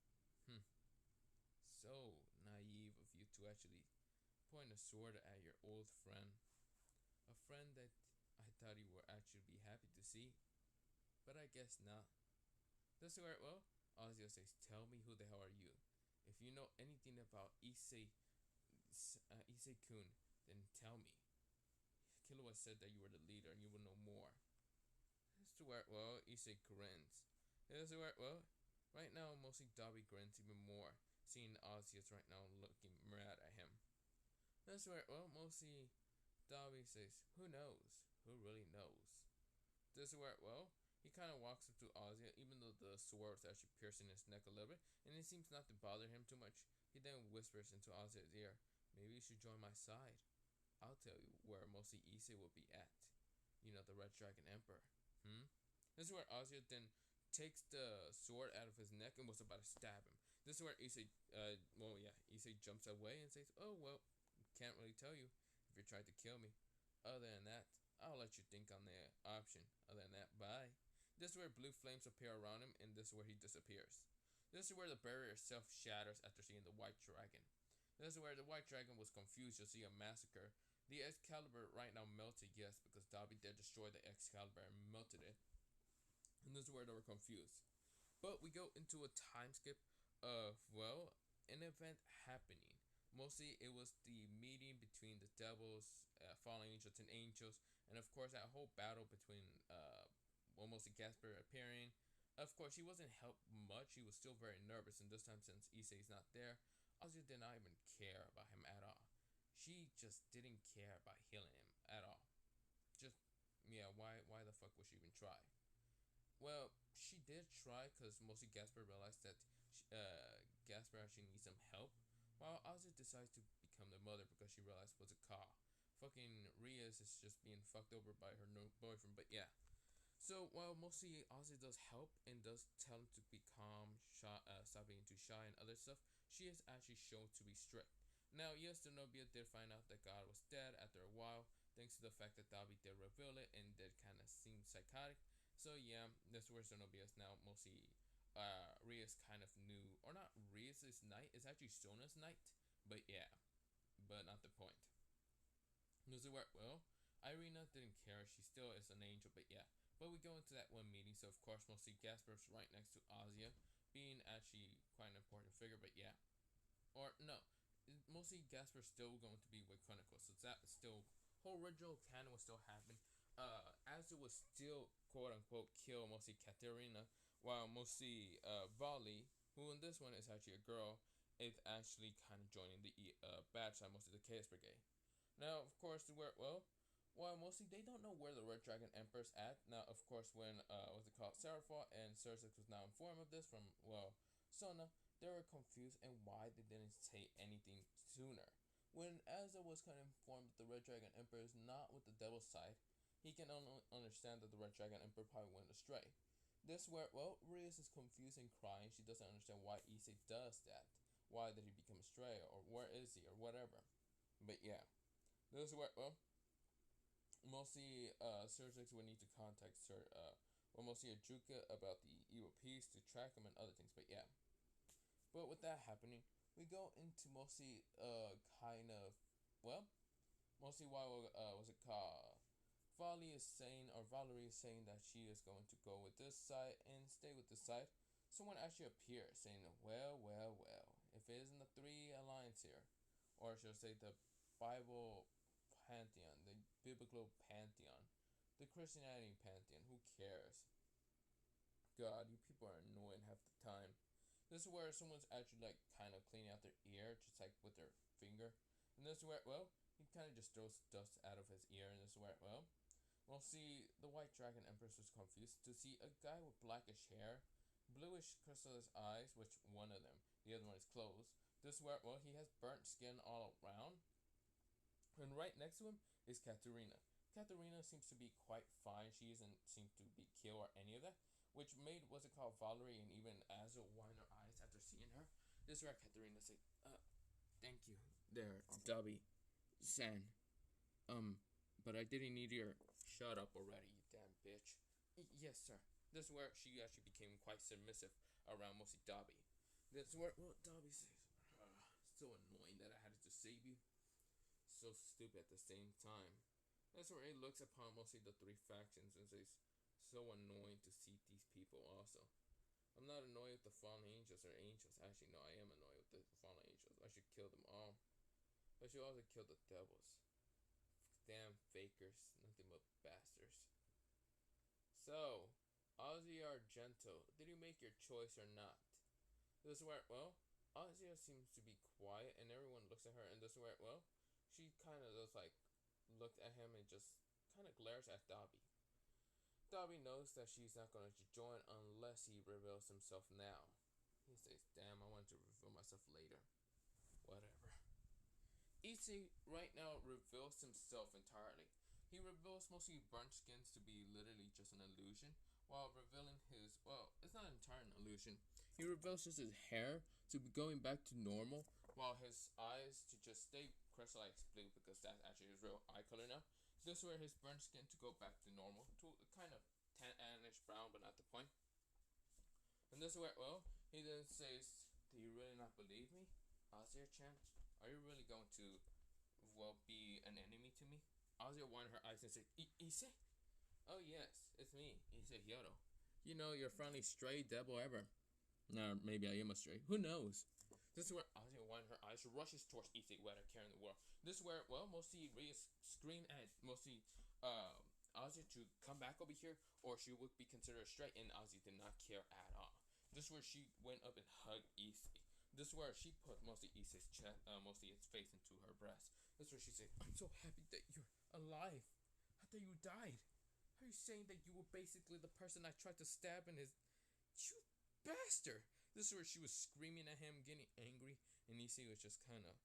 So naive of you to actually point a sword at your old friend. A friend that I thought you would actually be happy to see. But I guess not. This is where, Ozio says, "Tell me who the hell are you? If you know anything about Issei-kun, then tell me. Killua said that you were the leader and you will know more." This is where, Issei grins. This is where, right now, mostly Dobby grins even more, seeing Ozzy right now looking mad at him. That's where, mostly Dobby says, "Who knows? Who really knows?" This is where, he kind of walks up to Ozzy, even though the sword is actually piercing his neck a little bit, and it seems not to bother him too much. He then whispers into Ozzy's ear, "Maybe you should join my side. I'll tell you where mostly Issei will be at. You know, the Red Dragon Emperor." This is where Ozzy then takes the sword out of his neck and was about to stab him. This is where Issei jumps away and says, "Oh, well, can't really tell you if you tried to kill me. Other than that, I'll let you think on the option. Other than that, bye." This is where blue flames appear around him, and this is where he disappears. This is where the barrier itself shatters after seeing the white dragon. This is where the white dragon was confused to see a massacre. The Excalibur right now melted, yes, because Dobby did destroy the Excalibur and melted it. And this is where they were confused. But we go into a time skip of, an event happening. Mostly it was the meeting between the devils, fallen angels, and angels. And of course, that whole battle between, mostly Gasper appearing. Of course, he wasn't helped much. He was still very nervous. And this time, since Issei's not there, Ozzy did not even care about him at all. She just didn't care about healing him at all. Just, why the fuck would she even try? Well, she did try because mostly Gasper realized that Gasper actually needs some help, while Ozzy decides to become the mother because she realized what's a call. Fucking Rias is just being fucked over by her new boyfriend, but yeah. So while mostly Ozzy does help and does tell him to be calm, stop being too shy and other stuff, she is actually shown to be strict. Now, yes, Zenobia did find out that God was dead after a while, thanks to the fact that Dobby did reveal it and did kind of seem psychotic. So yeah, that's where Zenobia is now mostly Ria's kind of new, or not Ria's knight, it's actually Sona's knight, but yeah, but not the point. This is where, Irina didn't care, she still is an angel, but yeah. But we go into that one meeting, so of course mostly Gasper's right next to Ozia, being actually quite an important figure, but yeah. Or no, mostly Gasper's still going to be with Chronicles, so that still, whole original canon was still happening. As it was still quote unquote kill mostly Katerina, while mostly Volley, who in this one is actually a girl, is actually kind of joining the bad side, mostly the Chaos Brigade. Now, of course, while mostly they don't know where the Red Dragon Emperor's at. Now, of course, when Seraphon and Cersei was now informed of this from Sona, They were confused and why they didn't say anything sooner. When Asa was kind of informed that the Red Dragon Emperor is not with the Devil's side, he can only understand that the Red Dragon Emperor probably went astray. This where, well, Rias is confused and crying. She doesn't understand why Issei does that. Why did he become astray, or where is he, or whatever. But yeah, this is where, well, mostly Sir Six would need to contact mostly Ajuka about the evil piece to track him and other things. But yeah, but with that happening, we go into mostly kind of, well, mostly why was it called? Valerie is saying that she is going to go with this side and stay with this side. Someone actually appears saying, well, if it isn't the three alliance here, or should I say the Bible pantheon, the biblical pantheon, the Christianity pantheon, who cares? God, you people are annoying half the time. This is where someone's actually like kind of cleaning out their ear, just like with their finger. And this is where, well, he kind of just throws dust out of his ear. And this is where, well, see, the White Dragon Empress was confused to see a guy with blackish hair, bluish crystallized eyes, which one of them, the other one is closed. This is where, well, he has burnt skin all around. And right next to him is Katerina. Katerina seems to be quite fine. She doesn't seem to be killed or any of that, which made, what's it called, Valerie and even Azul widen her eyes after seeing her. This is where Katerina said, thank you there, Dobby, San. But I didn't need your shut up already, you damn bitch. Yes, sir. This is where she actually became quite submissive around mostly Dobby. This is where, well, Dobby says, so annoying that I had to save you. So stupid at the same time. That's where he looks upon mostly the three factions and says, so annoying to see these people also. I'm not annoyed with the fallen angels or angels. Actually, no, I am annoyed with the fallen angels. I should kill them all. I should also kill the devils. Damn fakers. Nothing but bastards. So, Ozzy Argento, did you make your choice or not? This is where, well, Ozzy seems to be quiet and everyone looks at her, and this is where, well, she kind of just like looked at him and just kind of glares at Dobby. Dobby knows that she's not going to join unless he reveals himself now. He says, damn, I want to reveal myself later. Whatever. Issei right now reveals himself entirely. He reveals mostly burnt skins to be literally just an illusion, while revealing his, well, it's not entirely an illusion. He reveals just his hair to be going back to normal, while his eyes to just stay crystallized blue because that's actually his real eye color now. This is where his burnt skin to go back to normal, to kind of tanish brown, but not the point. And this is where, well, he then says, do you really not believe me? Azir-chan, are you really going to, well, be an enemy to me? Azir widened her eyes and said, Issei? Oh yes, it's me, Issei Hyoto. You know, you're friendly stray devil ever. Nah, maybe I am a stray. Who knows? This is where Azir widened her eyes, rushes towards Issei, whether carrying the world. This is where, well, mostly Rhea screamed at mostly Azir to come back over here, or she would be considered a stray, and Azir did not care at all. This is where she went up and hugged Issei. This is where she put mostly Issei's chest, mostly its face into her breast. This is where she said, I'm so happy that you're alive. I thought you died. Are you saying that you were basically the person I tried to stab in his... You bastard! This is where she was screaming at him, getting angry, and Issei was just kind of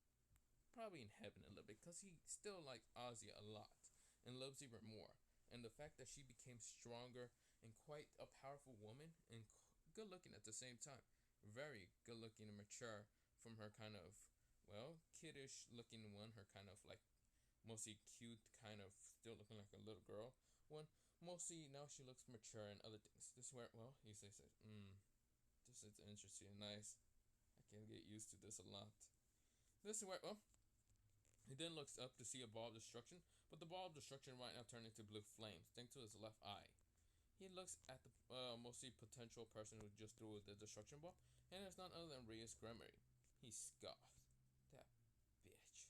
probably in heaven a little bit, because he still likes Ozzy a lot, and loves even more. And the fact that she became stronger and quite a powerful woman, and good looking at the same time. Very good looking and mature from her kind of, well, kiddish looking one, her kind of like mostly cute, kind of still looking like a little girl one. Mostly now she looks mature and other things. This is where, well, he says, this is interesting and nice. I can get used to this a lot. This is where, well, he then looks up to see a ball of destruction, but the ball of destruction right now turned into blue flames thanks to his left eye. He looks at the mostly potential person who just threw the destruction ball, and it's none other than Reyes Gremory. He scoffed. That bitch.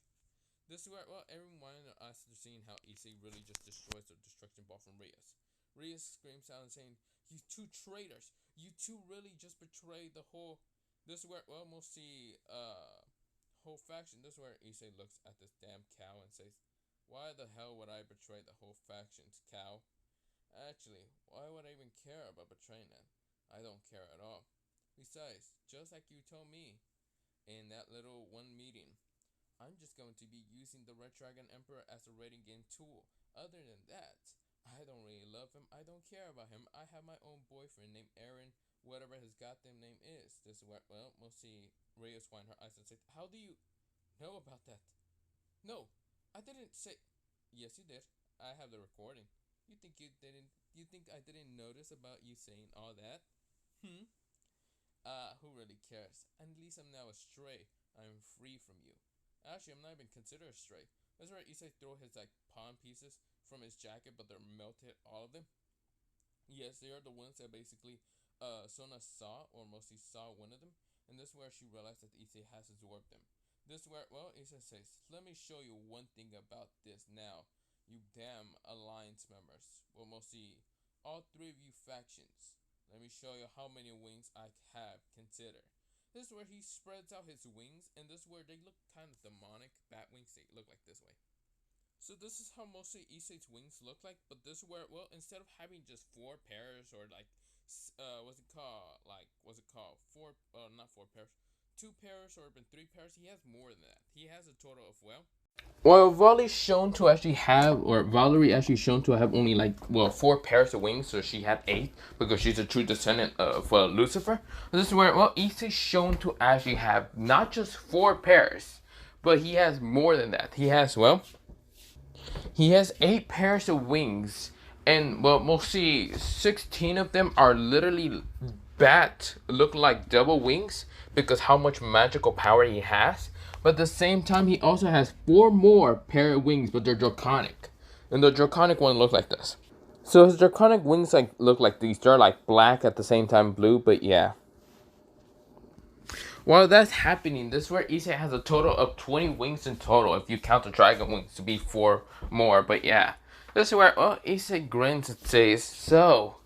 This is where, well, everyone after seeing how Issei really just destroys the destruction ball from Reyes. Reyes screams out and saying, you two traitors! You two really just betrayed the whole... This is where, well, mostly, whole faction. This is where Issei looks at this damn cow and says, why the hell would I betray the whole faction's cow? Actually, why would I even care about betraying them? I don't care at all. Besides, just like you told me in that little one meeting, I'm just going to be using the Red Dragon Emperor as a rating game tool. Other than that, I don't really love him. I don't care about him. I have my own boyfriend named Aaron, whatever his goddamn name is. This is where, well, mostly Rhea's wine her eyes and said, how do you know about that? No, I didn't say. Yes, you did. I have the recording. You think you didn't? You think I didn't notice about you saying all that? Hmm. Who really cares? At least I'm now a stray. I'm free from you. Actually, I'm not even considered a stray. That's where Issei throw his like pawn pieces from his jacket, but they're melted, all of them. Yes, they are the ones that basically Sona saw, or mostly saw one of them, and this is where she realized that Issei has absorbed them. This is where, well, Issei says, let me show you one thing about this now, you damn alliance members. Well, mostly all three of you factions. Let me show you how many wings I have. Consider. This is where he spreads out his wings, and this is where they look kind of demonic. Bat wings, they look like this way. So this is how mostly Issei's wings look like, but this is where, well, instead of having just four pairs or like, what's it called? Like, what's it called? Not four pairs, two pairs or even three pairs. He has more than that. He has a total of, well, Valerie shown to actually have, or Valerie actually shown to have only like, well, four pairs of wings, so she had eight because she's a true descendant of Lucifer. This is where, well, Issei shown to actually have not just four pairs, but he has more than that. He has 8 pairs of wings, and well, mostly 16 of them are literally look like double wings because how much magical power he has. But at the same time, he also has 4 more pair of wings, but they're draconic, and the draconic one looks like this. So his draconic wings like look like these. They're like black at the same time blue, but yeah. While that's happening, this is where Issei has a total of 20 wings in total, if you count the dragon wings to be 4 more, but yeah. This is where, well, Issei grins and says, so,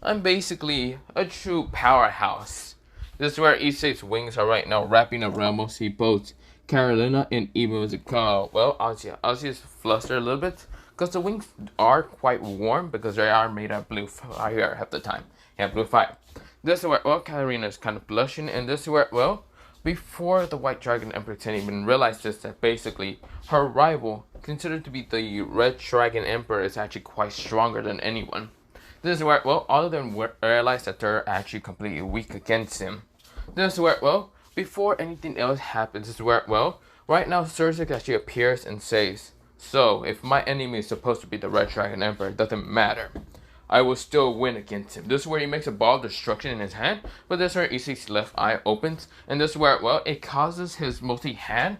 I'm basically a true powerhouse. This is where Issei's wings are right now wrapping around mostly both Carolina and even what's it called? Well, Ozzy. Ozzy is flustered a little bit because the wings are quite warm because they are made of blue fire half the time. Yeah, blue fire. This is where, well, Katarina is kind of blushing, and this is where, well, before the White Dragon Emperor didn't even realize this, that basically her rival, considered to be the Red Dragon Emperor, is actually quite stronger than anyone. This is where, well, all of them realize that they're actually completely weak against him. This is where, well, before anything else happens, this is where, well, right now Cersei actually appears and says, so, if my enemy is supposed to be the Red Dragon Emperor, it doesn't matter. I will still win against him. This is where he makes a ball of destruction in his hand, but this is where Issei's left eye opens, and this is where, well, it causes his Cersei's hand,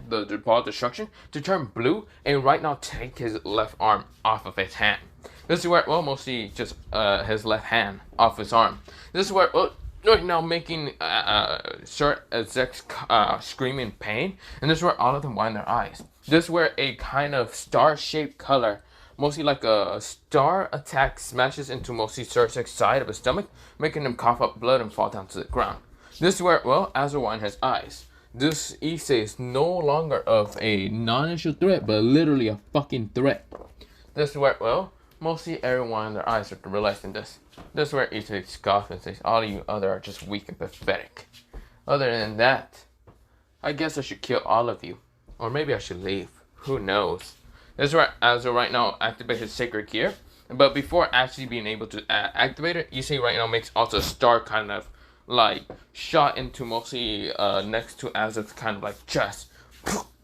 the ball of destruction, to turn blue, and right now take his left arm off of his hand. This is where, well, mostly just his left hand off his arm. This is where, well, right now making Sir Ezek's screaming pain, and this is where all of them wind their eyes. This is where a kind of star-shaped color, mostly like a star attack, smashes into mostly Cersei's side of his stomach, making him cough up blood and fall down to the ground. This is where, well, Azor winds his eyes. This Issei is no longer of a non-issue threat, but literally a fucking threat. This is where, well, mostly everyone in their eyes are realizing this. This is where Issei scoffs and says, all of you other are just weak and pathetic. Other than that, I guess I should kill all of you. Or maybe I should leave. Who knows? This is where Azor right now activates his sacred gear. But before actually being able to activate it, Issei right now makes also a star kind of like shot into mostly next to Azor's kind of like chest.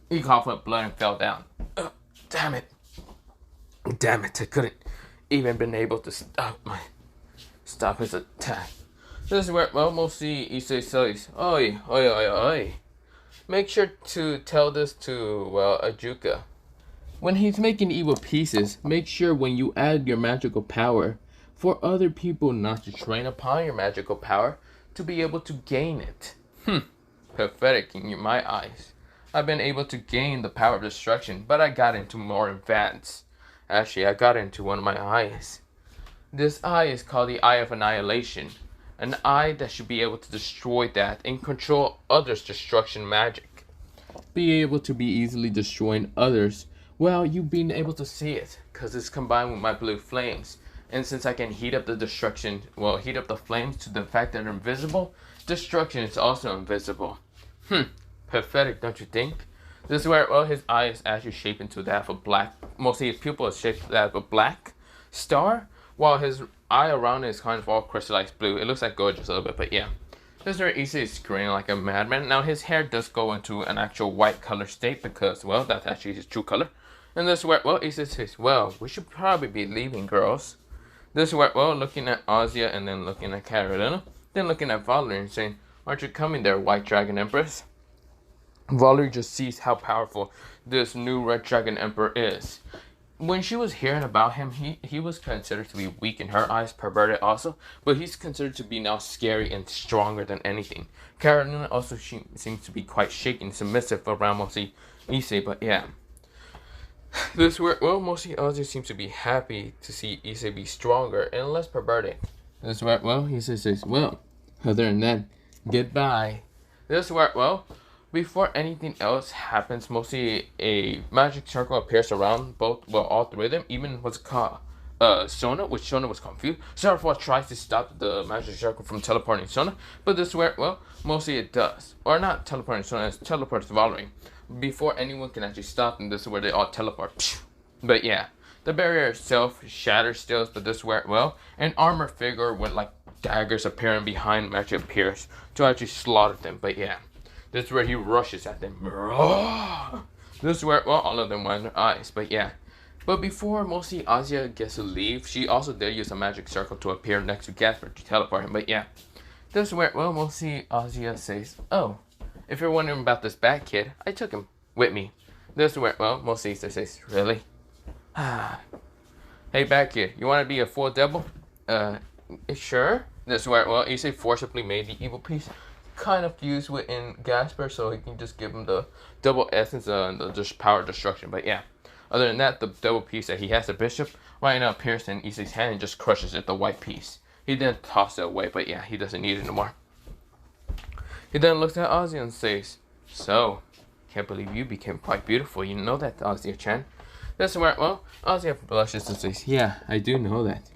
He coughed up blood and fell down. Damn it. Damn it, I couldn't even been able to stop his attack. This is where, well, mostly Issei says, oi, oi, oi, oi. Make sure to tell this to, well, Ajuka. When he's making evil pieces, make sure when you add your magical power, for other people not to train upon your magical power, to be able to gain it. Pathetic in my eyes. I've been able to gain the power of destruction, but I got into more advanced. Actually, I got into one of my eyes. This eye is called the Eye of Annihilation. An eye that should be able to destroy that and control others' destruction magic. Be able to be easily destroying others. Well, you being able to see it, because it's combined with my blue flames. And since I can heat up the destruction, well, heat up the flames to the fact that they're invisible, destruction is also invisible. Pathetic, don't you think? This is where, well, his eye is actually shaped into that of a black, mostly his pupil is shaped that of a black star, while his eye around it is kind of all crystallized blue. It looks like gorgeous a little bit, but yeah. This is where Issei is screaming like a madman. Now his hair does go into an actual white color state because, well, that's actually his true color. And this is where, well, Issei says, well, we should probably be leaving, girls. This is where, well, looking at Azia and then looking at Katarina, then looking at Valerie and saying, aren't you coming there, White Dragon Empress? Valerie just sees how powerful this new Red Dragon Emperor is. When she was hearing about him, he was considered to be weak in her eyes, perverted also, but he's considered to be now scary and stronger than anything. Katarina also seems to be quite shaken, submissive around mostly Issei, but yeah. This is where, well, mostly Azia seems to be happy to see Issei be stronger and less perverted. This is where, well, Issei says, well, other than that, goodbye. This is where, well, before anything else happens, mostly a magic circle appears around all three of them, even what's called Sona, which Sona was confused. Starfall tries to stop the magic circle from teleporting Sona, but this is where, well, mostly it does. Or not teleporting Sona, it teleports Valerie. Before anyone can actually stop them, this is where they all teleport. But yeah, the barrier itself shatters still, but this is where, well, an armored figure with like daggers appearing behind him actually appears to actually slaughter them, but yeah. This is where he rushes at them. This is where, well, all of them wind their eyes, but yeah. But before mostly Azia gets to leave, she also did use a magic circle to appear next to Gasper to teleport him, but yeah. This is where, well, mostly Azia says, oh, if you're wondering about this bad kid, I took him with me. This is where, well, mostly Issei says, really? Hey, bad kid, you want to be a full devil? Sure. This is where, well, Issei forcibly made the evil piece kind of used within Gasper, so he can just give him the double essence and the power of destruction. But yeah, other than that, the double piece that he has, the bishop, right now appears in Issei's hand and just crushes it, the white piece. He then tosses it away, but yeah, he doesn't need it anymore. He then looks at Azia and says, so, can't believe you became quite beautiful. You know that, Azia-chan? That's where, well, Azia blushes and says, yeah, I do know that.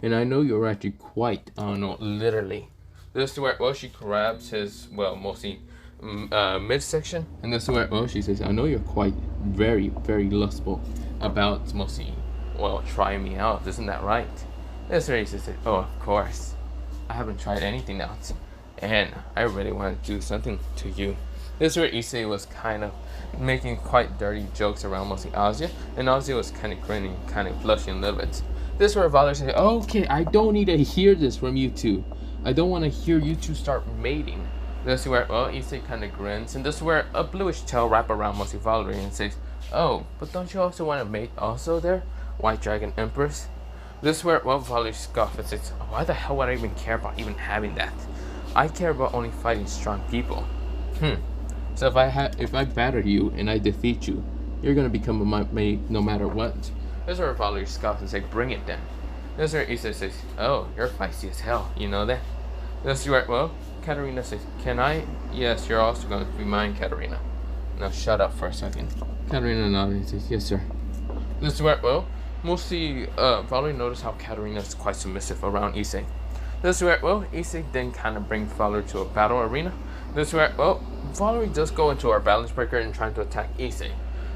And I know you're actually quite, literally. This is where, well, she grabs his, well, mostly midsection. And this is where, well, she says, I know you're quite very, very lustful about mostly, well, trying me out. Isn't that right? This is where he says, oh, of course. I haven't tried anything else. And I really want to do something to you. This is where Issei was kind of making quite dirty jokes around mostly Azia. And Azia was kind of grinning, kind of blushing a little bit. This is where Valerie says, okay, I don't need to hear this from you two. I don't want to hear you two start mating. This is where, well, Issei kind of grins. And this is where a bluish tail wraps around mostly Valerie and says, oh, but don't you also want to mate also there, White Dragon Empress? This is where, well, Valerie scoffs and says, why the hell would I even care about even having that? I care about only fighting strong people. So if I batter you and I defeat you, you're gonna become my mate no matter what. This is where Valerie scoffs and says, bring it then. This is where Issei says, oh, you're feisty as hell, you know that? This is where, well, Katarina says, can I? Yes, you're also going to be mine, Katarina. Now shut up for a second. Katarina nodded and says, yes, sir. This is where, well, mostly Valerie noticed how Katarina is quite submissive around Issei. This is where, well, Issei then kind of brings Valerie to a battle arena. This is where, well, Valerie does go into her balance breaker and trying to attack Issei.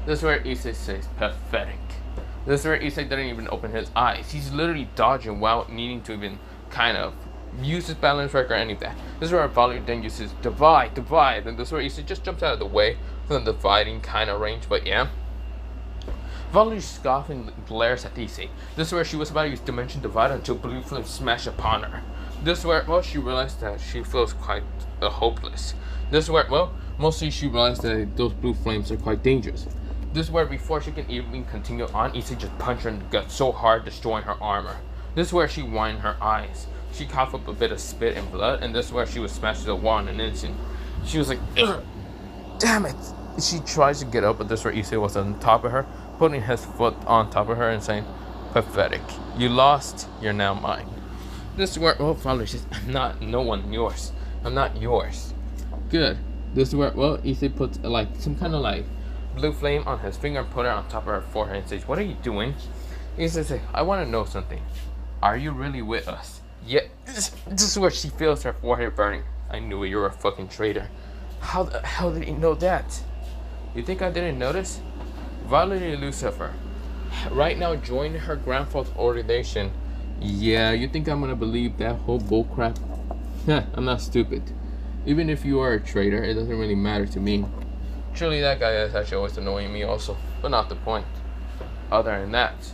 This is where Issei says, pathetic. This is where Issei didn't even open his eyes. He's literally dodging without needing to even kind of use his balance breaker or any of that. This is where Valerie then uses divide, and this is where Issei just jumps out of the way from the dividing kind of range, but yeah. Valerie scoffing glares at Issei. This is where she was about to use Dimension Divide until blue flames smash upon her. This is where, well, she realized that she feels quite hopeless. This is where, well, mostly she realized that those blue flames are quite dangerous. This is where before she can even continue on, Issei just punched her in the gut so hard, destroying her armor. This is where she whined her eyes. She coughed up a bit of spit and blood, and this is where she was smashed to the wall in an instant. She was like, ugh, damn it! She tries to get up, but this is where Issei was on top of her, putting his foot on top of her and saying, pathetic. You lost, you're now mine. This is where, well, Valerie says, I'm not, no one yours. I'm not yours. Good. This is where, well, Issei puts like some kind of like blue flame on his finger and put it on top of her forehead and says, what are you doing? Issei says, I want to know something. Are you really with us? Yeah, this is where she feels her forehead burning. I knew it, you're a fucking traitor. How the hell did he know that? You think I didn't notice? Valerie Lucifer, right now joining her grandfather's ordination. Yeah, you think I'm gonna believe that whole bullcrap? Heh, I'm not stupid. Even if you are a traitor, it doesn't really matter to me. Truly, that guy is actually always annoying me also, but not the point. Other than that,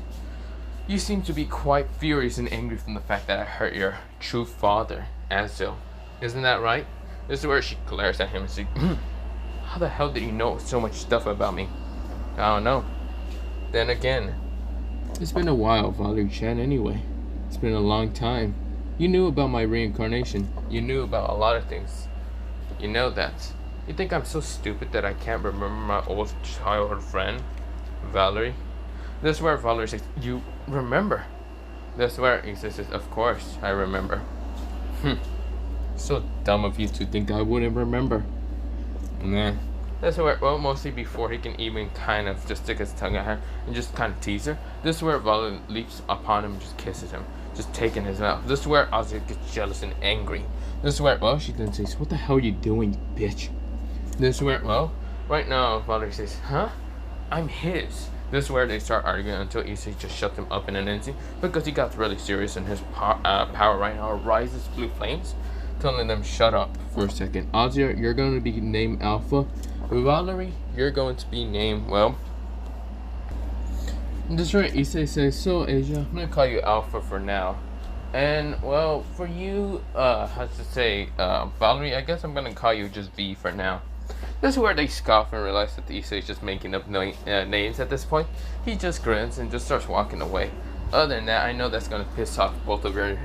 you seem to be quite furious and angry from the fact that I hurt your true father, Ansel. Isn't that right? This is where she glares at him and says, how the hell did you know so much stuff about me? I don't know. Then again, it's been a while, Valerie Chan, anyway. It's been a long time. You knew about my reincarnation. You knew about a lot of things. You know that. You think I'm so stupid that I can't remember my old childhood friend, Valerie? This is where Valerie says, you remember? This is where he says, of course, I remember. So dumb of you to think I wouldn't remember. Nah. This is where, well, mostly before he can even kind of just stick his tongue at her and just kind of tease her. This is where Valerie leaps upon him and just kisses him, just taking his mouth. This is where Ozzy gets jealous and angry. This is where, well, she then says, what the hell are you doing, you bitch? This is where, well, right now, Valerie says, huh? I'm his. This is where they start arguing until Issei just shuts him up in an instant because he got really serious and his power right now rises blue flames, telling them shut up for a second. Ozzy, you're going to be named Alpha. Valerie, you're going to be named, well, this is where Issei says, so Asia, I'm going to call you Alpha for now. And, well, for you, how to say, Valerie, I guess I'm going to call you just V for now. This is where they scoff and realize that Issei is just making up names at this point. He just grins and just starts walking away. Other than that, I know that's gonna piss off both of your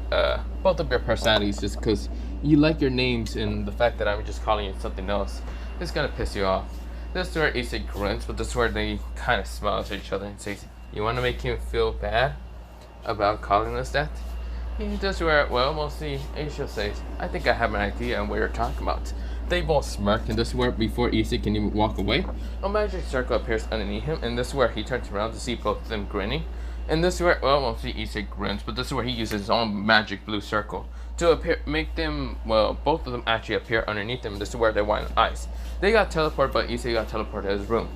personalities, just because you like your names and the fact that I'm just calling you something else. It's gonna piss you off. This is where Issei grins, but this is where they kind of smile at each other and says, "You want to make him feel bad about calling us that?" This is where, well, mostly Asia says, "I think I have an idea on what you're talking about." They both smirk, and this is where, before Issei can even walk away, a magic circle appears underneath him, and this is where he turns around to see both of them grinning. And this is where, well, mostly Issei grins, but this is where he uses his own magic blue circle to appear, make them, well, both of them actually appear underneath them. This is where they want ice. They got teleported, but Issei got teleported to his room.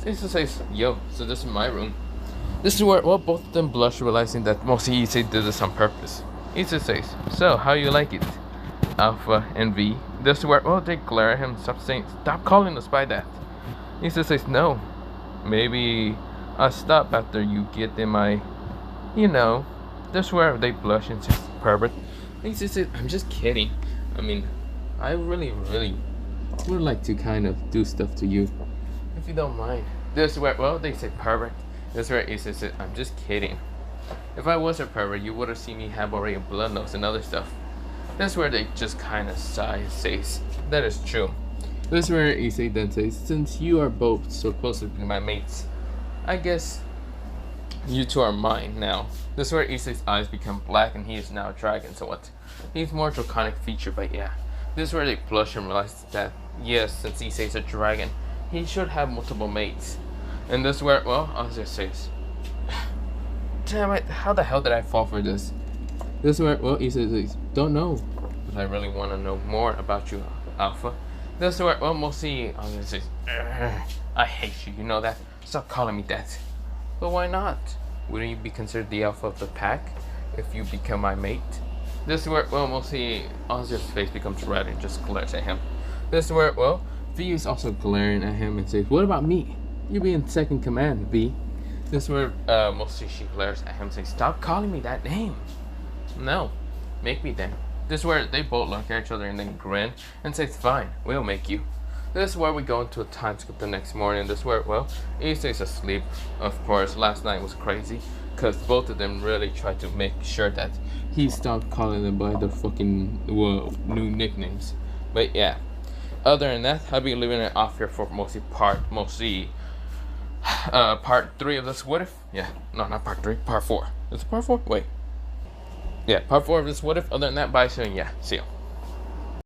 Issei says, "Yo, so this is my room." This is where, well, both of them blush, realizing that mostly Issei did this on purpose. Issei says, "So, how you like it, Alpha and V?" This is where, well, they glare at him, stop calling us by that. Issei says, "No, maybe I'll stop after you get in my, you know." This is where they blush and say, "Pervert." Issei says, "I'm just kidding. I mean, I really would like to kind of do stuff to you, if you don't mind." This is where, well, they say, "Pervert." This is where Issei says, "I'm just kidding. If I was a pervert, you would have seen me have already a blood nose and other stuff." That's where they just kind of sigh and says, "That is true." This is where Issei then says, "Since you are both supposed to be my mates, I guess you two are mine now." This is where Issei's eyes become black and he is now a dragon, so what? He's more draconic feature, but yeah. This is where they blush and realize that, yes, since Issei's a dragon, he should have multiple mates. And this is where, well, Ozzy says, "Damn it, how the hell did I fall for this?" This is where, well, Issei says, "Don't know, but I really want to know more about you, Alpha." This is where, well, mostly Ozzy says, "I hate you, you know that? Stop calling me that." "But why not? Wouldn't you be considered the alpha of the pack if you become my mate?" This is where, well, mostly Ozzy's face becomes red and just glares at him. This is where, well, V is also glaring at him and says, "What about me? You be in second command, V." This is where, mostly she glares at him and says, "Stop calling me that name." "No, make me then." This is where they both look at each other and then grin and say, "Fine, we'll make you." This is where we go into a time skip the next morning. This is where, well, Issei's asleep. Of course, last night was crazy because both of them really tried to make sure that he stopped calling them by their fucking, well, new nicknames. But yeah, other than that, I'll be leaving it off here for mostly part 3 of this What If. Yeah, no, not part 3, part 4. Is it part 4? Wait. Yeah, part 4 of this What If. Other than that, bye soon. Yeah, see ya.